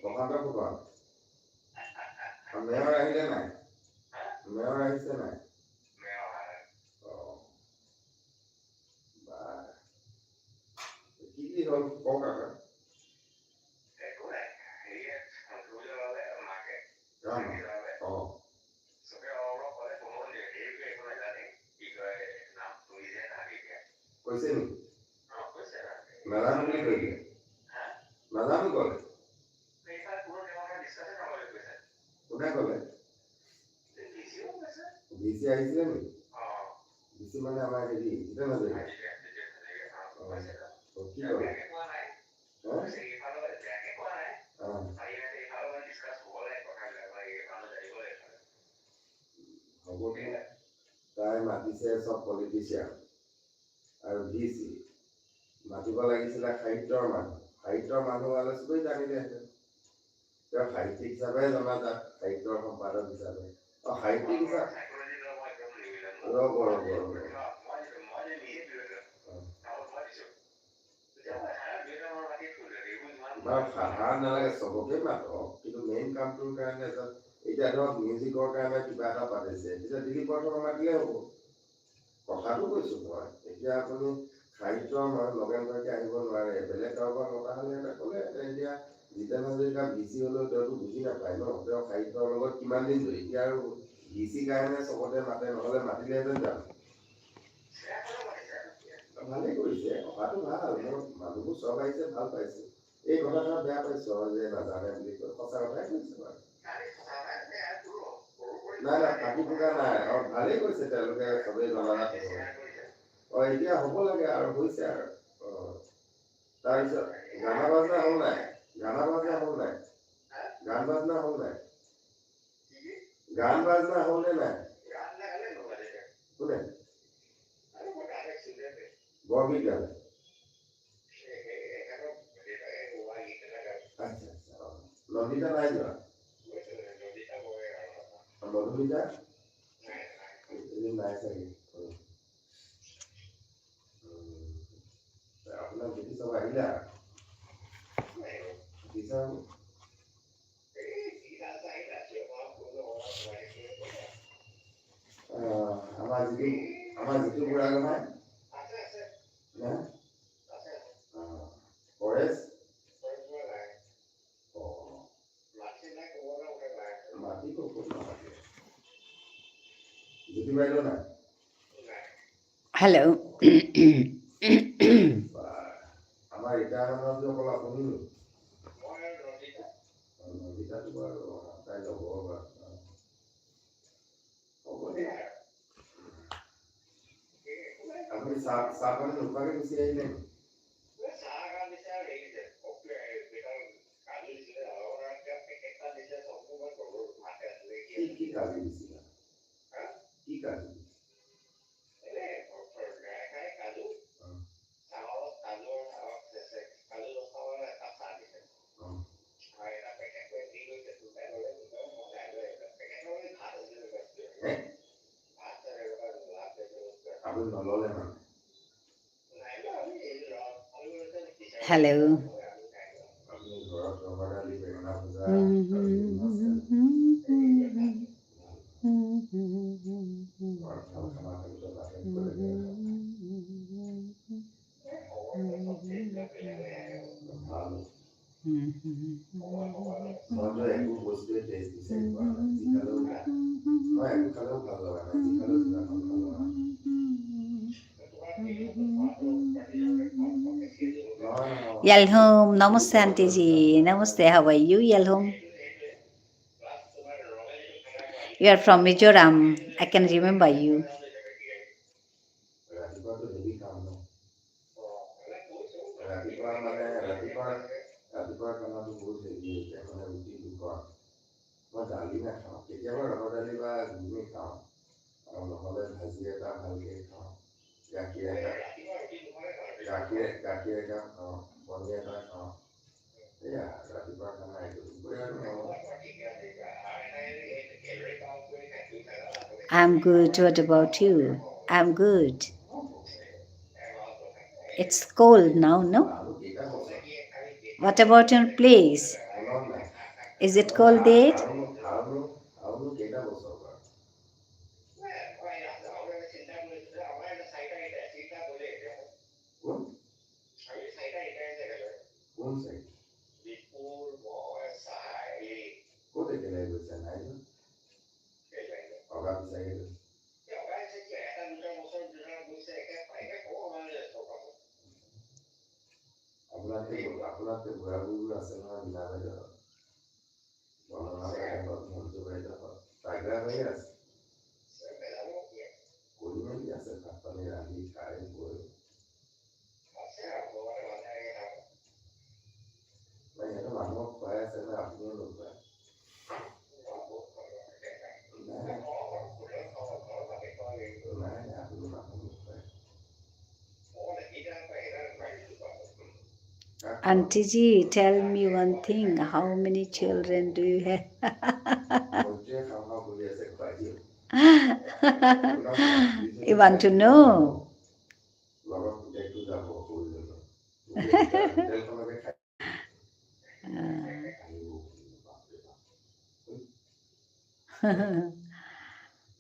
প্ৰশান্ত ফুকন মেয়ৰ আহিলে নাই মেয়ৰ আহিছে নাই কি হ'ল কওক আকৌ কৈছে নেকি নাজানো বুলি কৈছে নাজানো ক'লে কোনে ক'লে ভিচি আহিছিলে নেকি ভিচি মানে আমাৰ হেৰি জিতেন হাজৰিকা কি ক'লে হ'ব তাই মাতিছে চব পলিটিচিয়ান আৰু ভিচি মাতিব লাগিছিলে সাহিত্যৰ মানুহ হ'লে চবেই জানিলেহেঁতেন তেওঁ সাহিত্যিক হিচাপে জনাজাত সাহিত্যৰ সম্পাদক হিচাপে সাহিত্যিক হিচাপে ৰ'ব সাধাৰণ নালাগে চবকে মাতক কিন্তু মেইন কামটোৰ কাৰণে এতিয়া ধৰক মিউজিকৰ কাৰণে কিবা এটা পাতিছে তেতিয়া দিলীপ বৰ্ধনক মাতিলে হ'ব কথাটো কৈছো মই এতিয়া আপুনি সাহিত্যৰ নগেন শইকীয়া আহিব নোৱাৰে বেলেগ কাৰোবাৰ মতা হ'লে এটা ক'লে এতিয়া জিতেন হাজৰিকা ভিচি হ'লেও তেওঁতো বুজি নাপায় ন তেওঁ সাহিত্যৰ লগত কিমান দিন ধৰি এতিয়া আৰু ভিচি কাৰণে চবতে মাতে নহ'লে মাতিলেহেঁতেন জানো ভালেই কৰিছে অহাটো ভাল মোৰ মানুহবোৰ চব আহিছে ভাল পাইছে এই কথাষাৰ বেয়া পাইছো যে নাজানে বুলি কৈ সঁচা কথাই কৈছে বাৰু নাই ফাঁকি ফুকা নাই ভালেই কৈছে তেওঁলোকে চবেই জনাজাত এতিয়া হ'ব লাগে আৰু হৈছে আৰু তাৰপিছত গানা বাজনা হ'ল নাই গান বাজনা হ'ল নে নাই কোনে বৰগীত গালে আচ্ছা নন্দিতা নাই যোৱা মধুমিতা নাই চাগে আপোনাৰ বেটি চব আহিলে আমাৰ যিটো বুঢ়া নহয় পৰেশ মাটি ক'ত জ্যোতি বাইদেউ নাই হেল্ল' আমাৰ ৰিটায়াৰমেণ্টত অকল আপুনি নন্দিতাটো বাৰু তাই ল'ব বাৰু হ'ব দে আপুনি চাহ পানী নোখোৱাকে গুচি আহিলে কি কালি দিছিলা কি কালি আপুনি নল'লে মানে হেল্ল' আপুনি ঘৰত ৰভা দালি বেঙেনা ভজা ভাল মইতো একো বস্তুৱে টেষ্ট বিচাৰি পোৱা নাই যি খালেও বেয়া মই একো খালেও ভাল লগা নাই যি খালেও জিভাখন ভাল লগা নাই নহয় নহয় Yalhom, namaste auntie ji. Namaste, how are you, Yalhom? You are from Mizoram. I can remember you. ৰাতিপুৱাতো হেভি খাওঁ ন ৰাতিপুৱা মানে ৰাতিপুৱা খানাটো বহুত হেভি হৈ যায় মানে ৰুটি দুখন মই দালি নাখাওঁ কেতিয়াবা ৰহৰ দালি বা ঘুগুনি খাওঁ আৰু নহ'লে ভাজি এটা ভালকৈ খাওঁ গাখীৰ একাপ খাওঁ কণী এটা খাওঁ এয়া ৰাতিপুৱা খানা এইটো দুপৰীয়া আৰু I'm good. What about you? I'm good. It's cold now, no? আৰু কেইটা বছৰ What about your place? মনত নাই Is it cold there? আৰুনো কেইটা বছৰ বাৰু কোন কোন চাইড ক'ত একেলগে গৈছে নাই যোৱা অগা বিচাৰি গৈছে আপোনাতকৈ বুঢ়া বুঢ়ীবোৰ আছে নহয় বিনা বাইদেউ বৰ্ণনা বাইদেউহঁত মঞ্জু বাইদেউহঁত তাগ্ৰা হৈ আছে কৰি মেলি আছে ভাত পানী ৰান্ধি খাই বৈ সিহঁতে মানুহক খুৱাই আছে নে আপুনিও নোখোৱাই নাই আপুনি মানুহ নোখোৱাই Auntie ji, tell me one thing. How many children do you have? মন্ত্ৰীয়ে খাওঁ খাওঁ কৰি আছে খুৱাই দিয়ক You want to know? লগত পুতেকটো যাব সৰুজনী হোটেলখনকে খাই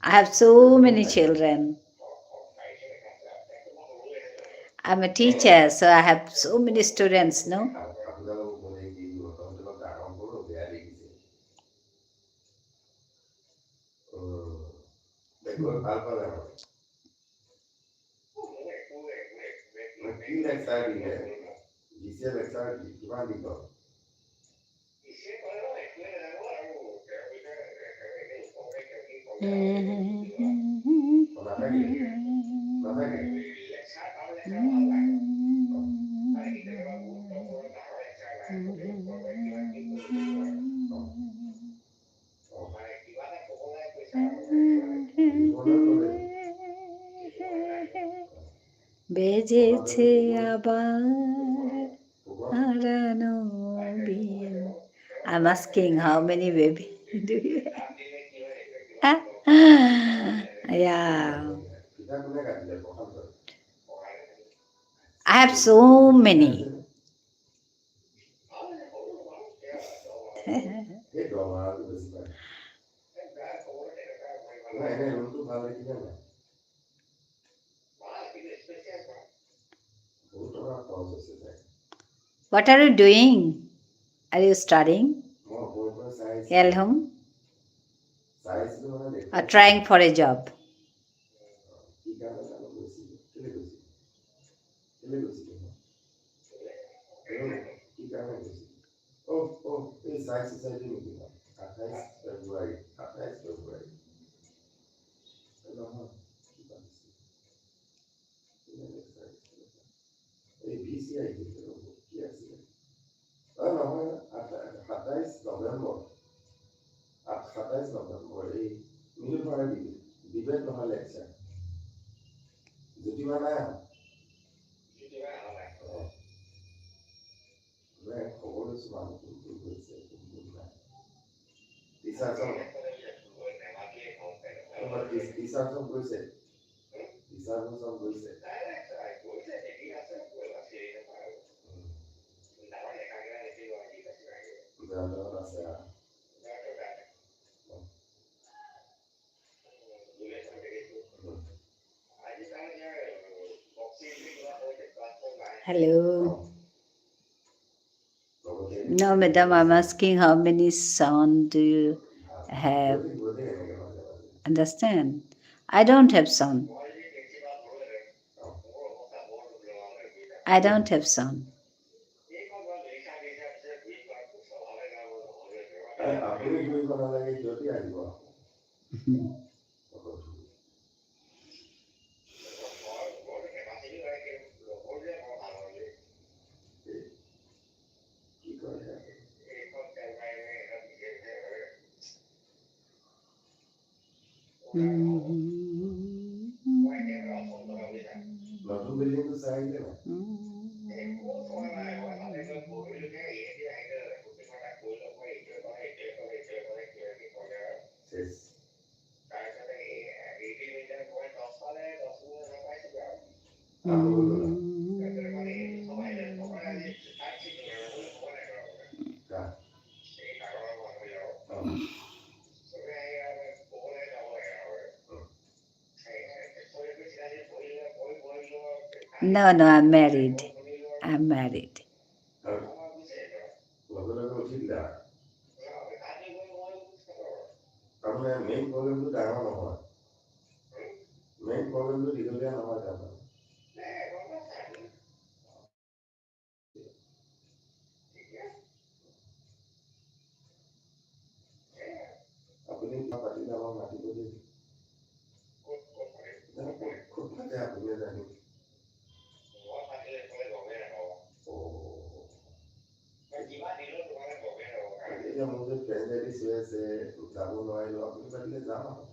I have so many children. I'm a teacher, so I have so many students, no? আপোনালোকক ক'লে কি দিব তহঁতক ডাঙৰ কৰোঁ বেয়া দেখিছে গৈ ভাল পালে মানে কি লেকচাৰ দিলে দিছে লেকচাৰ কিমান দীঘল নাথাকে বেজেছে আবার হারানো বিন। I'm asking how many baby do you have? Yeah, I have so many. What are you doing? Are you studying? Yalhom? Or trying for a job? এই সায়েন্স সোসাইটি নেকি 28 ফেব্ৰুৱাৰী নহয় এই VCI কি আছিলে নহয় 27 নৱেম্বৰ এই মিনিট ভৰাই ডিবেট নহয় লেকচাৰ জ্যোতিবা নাই খবৰ লৈছো মানুহ কোন গৈছে কোন নাই টিচাৰ্ছক গৈছে টিচাৰ্ছক গৈছে আছে Hello. No, madam, I'm asking how many sons do you have? Understand? I don't have son. I don't have son. আপুনি কৰিব নালাগে সিহঁতে আহিব কি কৰে নতুন বিল্ডিংটো চাই আহিলে নাই শেষ No, no, I'm married. I'm married. লগে লগে উঠি দিলা তাৰমানে মেইন প্ৰব্লেমটো ডাঙৰ নহয় মেইন প্ৰব্লেমটো দীঘলীয়া নহয় তাৰমানে আপুনি পাতি যাব মাতিব দেই খুব থাকে আপুনি জানি এতিয়া মোৰ যে ফ্ৰেণ্ডেলি হৈ আছে যাব নোৱাৰিলো আপুনি পাতিলে যাম আৰু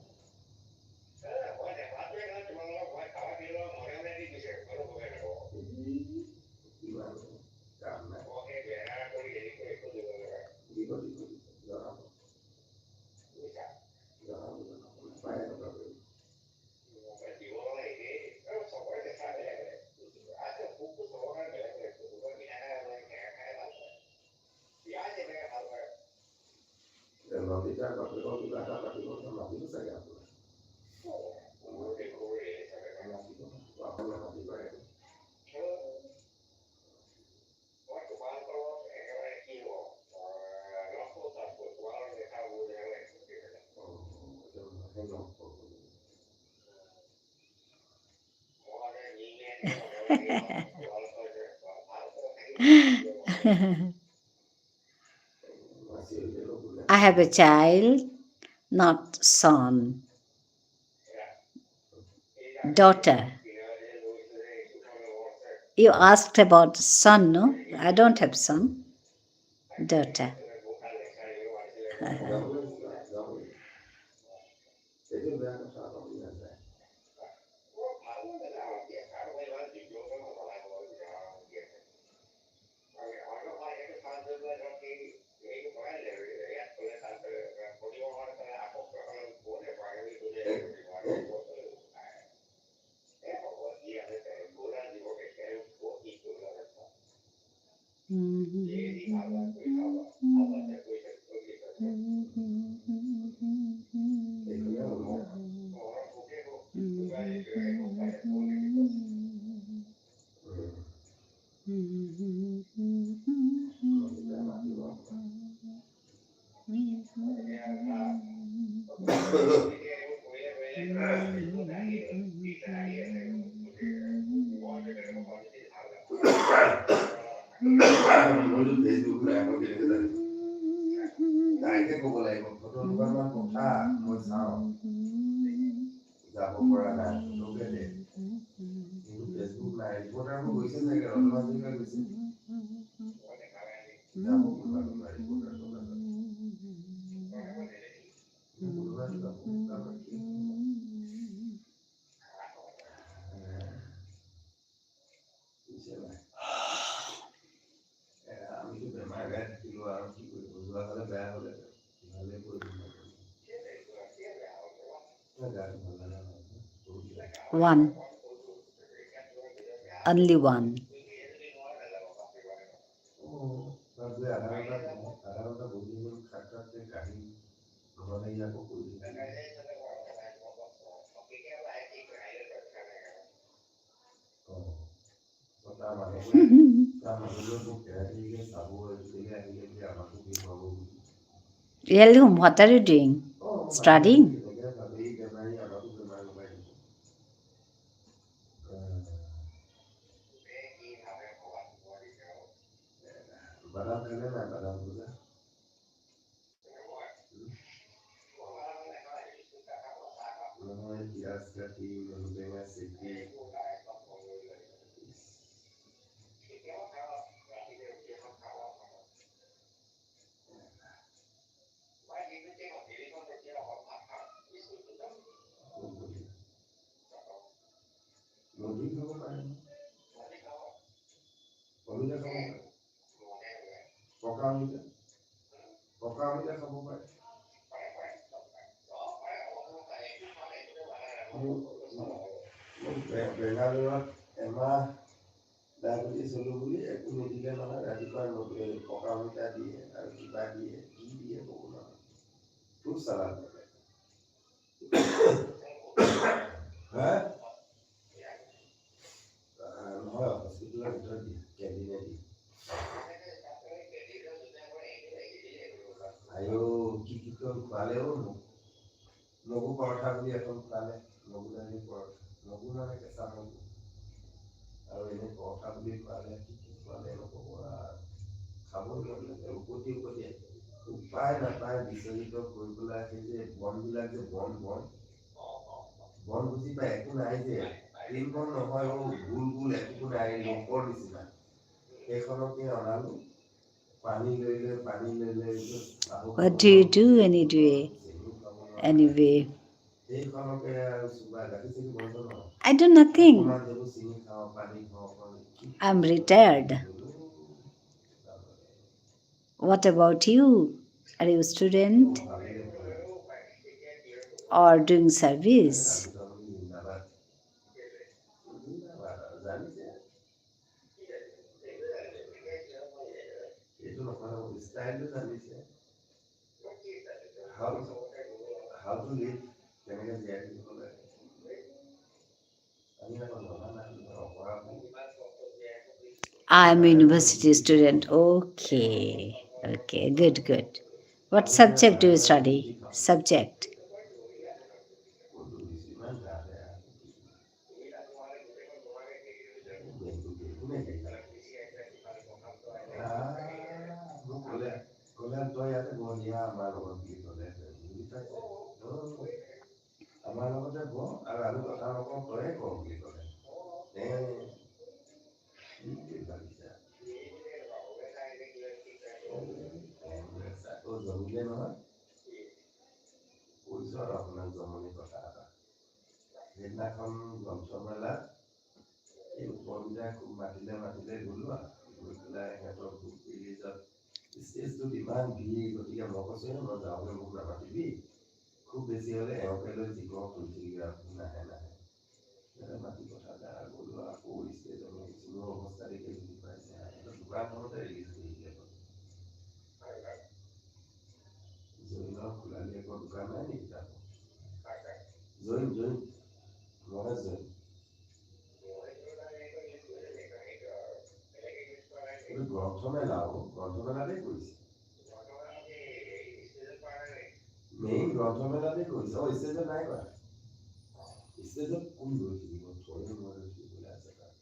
ইমান কাম নাই দিব জনাব জনাব পাই এনেকুৱা কৰিব নদীটাৰ বাপেকৰ কিবা এটা পাতিব মাতিব চাগে আপোনাৰ আপোনাৰ মাতিব I have a child, not son. Daughter. You asked about son, no? I don't have son. Daughter. তাইকে ক'ব লাগিব ফটো দুখনমান পঠা মই চাওঁ যাব পৰা নাই ফটোকে দে কিন্তু ফেচবুক নাই ৰিপৰ্টাৰ গৈছে চাগে ৰজমাজিকা গৈছে যাব কোনোবা কোনোবা ৰিপৰ্টাৰ আমিতো বেমাৰ গাই থাকিলো আৰু কি কৰিব যোৱা হ'লে বেয়া হ'লে ভালে কৰিলো One. Only one. তাৰ মানুহবোৰে মোক কেৰাহীকে চাব এইটোকে আহিলে বুলি আমাকো দেখুৱাব বুলি Really, what are you doing? Studying? এনেকৈ ভাবি বেমাৰী আমাকো বেমাৰ লগাই দিব বাদাম খালে নাই বাদাম পূজা নহয় পিঁয়াজ কাটি নেমু টেঙা চেপি মধুৰি খাব পাৰে অমিতা খাব পাৰে পকা অমিতা খাব পাৰে বেংগালুৰুত এমাহ ডায়েবেটিছ হ'লো বুলি একো নিদিলে নহয় ৰাতিপুৱা পকা অমিতা দিয়ে আৰু কিবা দিয়ে কি দিয়ে ক'ব নহয় খুব চালাদ হা নহয় হস্পিটেলৰ ভিতৰত দিয়ে কেণ্টিনে দিয়ে আৰু কি খোৱালেও মগু পৰঠা বুলি এখন খোৱালে মগু দালি পৰঠা মগু মানে কেঁচা মগু আৰু এনেই পৰঠা বুলি খোৱালে কি খোৱালে নক'ব খাবই নোৱাৰিলে উভতি উপায় নাপায় বিচলিত কৰি পেলাই সেই যে বনবিলাক যে বন বুজি পায় একো নাই যে তিল বন নহয় গোল গোল একো নাই লোকৰ নিচিনা সেইখনকে অনালো পানী লৈ What do you do anyway? Anyway, সেইখনকে আৰু চুবাই গাখীৰ চেনি বন্ধ নহয় I do nothing. অকণমান যদি চিনি খাওঁ পানী খাওঁ I'm retired. What about you? Are you a student or doing service? How to live কেনেকৈ জীয়াই থাকিব লাগে আমি আকৌ জনা নাই অপৰাধ I'm a university student. Okay, good. What subject do you study? Subject. আমাৰ লগতে ব আৰু আমি কথা নকওঁ তয়ে ক বুলি ক'লে জমিলে নহয় কৈছো আৰু আপোনাক জমনি কথা এটা সেইদিনাখন গ্ৰন্থমেলা এই উপৰবিলাক মাতিলে গ'লো গৈ পেলাই সিহঁতৰ বুক ৰিলিজত ষ্টেজটোত ইমান ভিৰ গতিকে মই কৈছো মই যাওঁগৈ মোক নামাতিবি খুব বেছি হ'লে এওঁকে লৈ যিকোনো ফটোগ্ৰাফী নাহে মাটি কথা দ্বাৰা গ'লো আকৌ ষ্টেজত মোৰ অৱস্থা দেখি বুজি পাইছে দোকানখনতে ৰিলিজ কৰিলে জৈনৰ খোলালি একো দোকান নাই নেকি তাত জৈন নহয় জৈন এইটো গ্ৰন্থমেলাতে কৰিছে মেইন গ্ৰন্থমেলাতে কৰিছে ষ্টেজত নাই কৰা ষ্টেজত কোন লৈ থাকিব থৈ নোৱাৰে থাকিবলৈ আছে তাত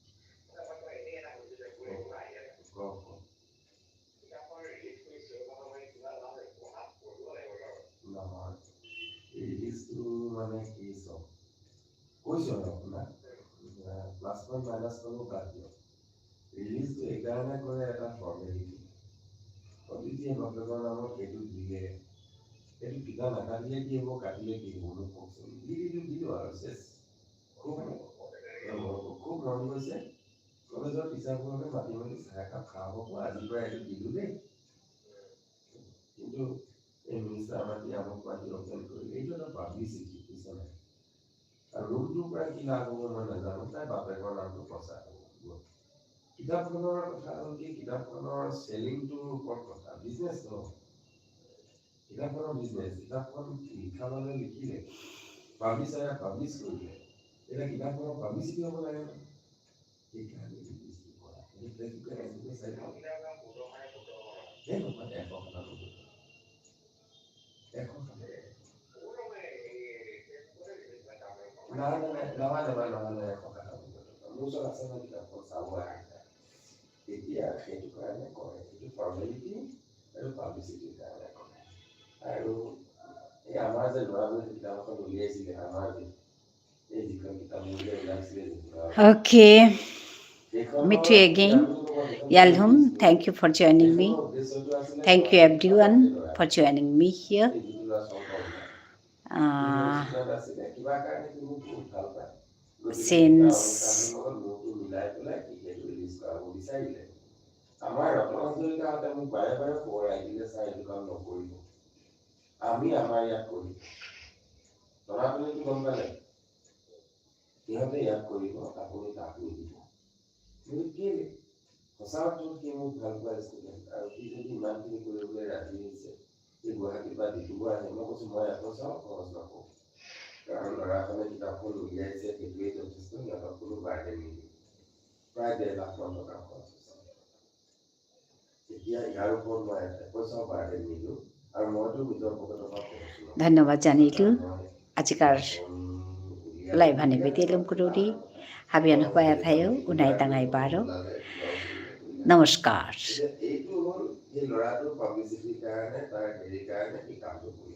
নহয় ৰিলিজটো মানে কি চব কৈছো আৰু আপোনাক প্লাছ পইণ্ট মাইনাছ পইণ্টো বাদ দিয়ক ৰিলিজটো এইকাৰণে কৰে এটা ফৰ্মেলিটি অতিথিয়ে বাপেকৰ নামত সেইটো দিলে সেইটো কিবা নাকাটিলে কি হ'ব কাটিলে কি হ'ব মোক কওকচোন দিলো আৰু চেছ খুব মন গৈছে কলেজৰ টিচাৰবোৰকে মাতি চাহ একাপ খাব আজিৰ পৰা এইটো দিলো দেই কিন্তু এই মিনিষ্টাৰ মাতি আমাক মাতি অপেন কৰিলে এইটো এটা পাব্লিচিটি বুজিছে নাই আৰু ৰুমটোৰ পৰা কি লাভ হ'ব মই নাজানো তাই বাপেকৰ নামটো প্ৰচাৰ হ'ব কিতাপখনৰ কথা হ'ল কি কিতাপখনৰ চেলিংটোৰ ওপৰত কথা বিজনেছ ন কিতাপখনৰ বিজনেছ কিতাপখন লিখাবলৈ লিখিলে পাব্লিছাৰে পাব্লিছ কৰিলে এতিয়া কিতাপখনৰ পাব্লিচিটি হ'ব লাগে সেইকাৰণে এতিয়া সেইটো কাৰণে কৰে, সেইটো ফৰ্মেলিটি আৰু পাব্লিচিটিৰ কাৰণে কৰে। আৰু এই আমাৰ যে ল'ৰাবোৰে কিতাপ এখন উলিয়াইছিলে, আমাৰ যে এই যিখন কিতাপ যে ওলাইছিলে Okay, meet you again. Yalhum, thank you for joining me. Thank you everyone for joining me here. Since আমাৰ ৰত্নাঞ্জলিকাহঁতে মোক বাৰে বাৰে পঢ়াই দিলে, চাই এইটো কাম নকৰিব, আমি আমাৰ ইয়াত কৰিম। তৰাতলিটো গম পালে, সিহঁতে ইয়াত কৰিব, আপুনি তাক নিদিব। কিন্তু কেলে সঁচা অৰ্থত সি মোক ভাল পোৱা ষ্টুডেণ্ট, আৰু সি যদি ইমানখিনি কৰিবলৈ ৰাজি হৈছে, সি গুৱাহাটীৰ পৰা ডিব্ৰুগড় আহে, মই কৈছোঁ মই একো চাওঁ খৰচ নকৰোঁ, কাৰণ ল'ৰাখনে কিতাপখন উলিয়াইছে, সেইটোৱেই যথেষ্ট, সিহঁতক কোনো বাৰ্ডেন নিদিয়ে। প্ৰায় 1.5 লাখ টকা খৰচ হৈছে। এতিয়া ইয়াৰ ওপৰত মই পইচাও বাৰ্ডেন নিদিওঁ, আৰু মইতো নিজৰ পকেটৰ পৰা খৰচ নকৰোঁ। ধন্যবাদ জানিলোঁ আজিকাৰ লাইভানে বেতেলম kururi habian hoya thayo unai tangai baro namaskar এইটো হ'ল এই ল'ৰাটোৰ পাব্লিচিটিৰ কাৰণে, তাৰ হেৰিৰ কাৰণে এই কামটো কৰি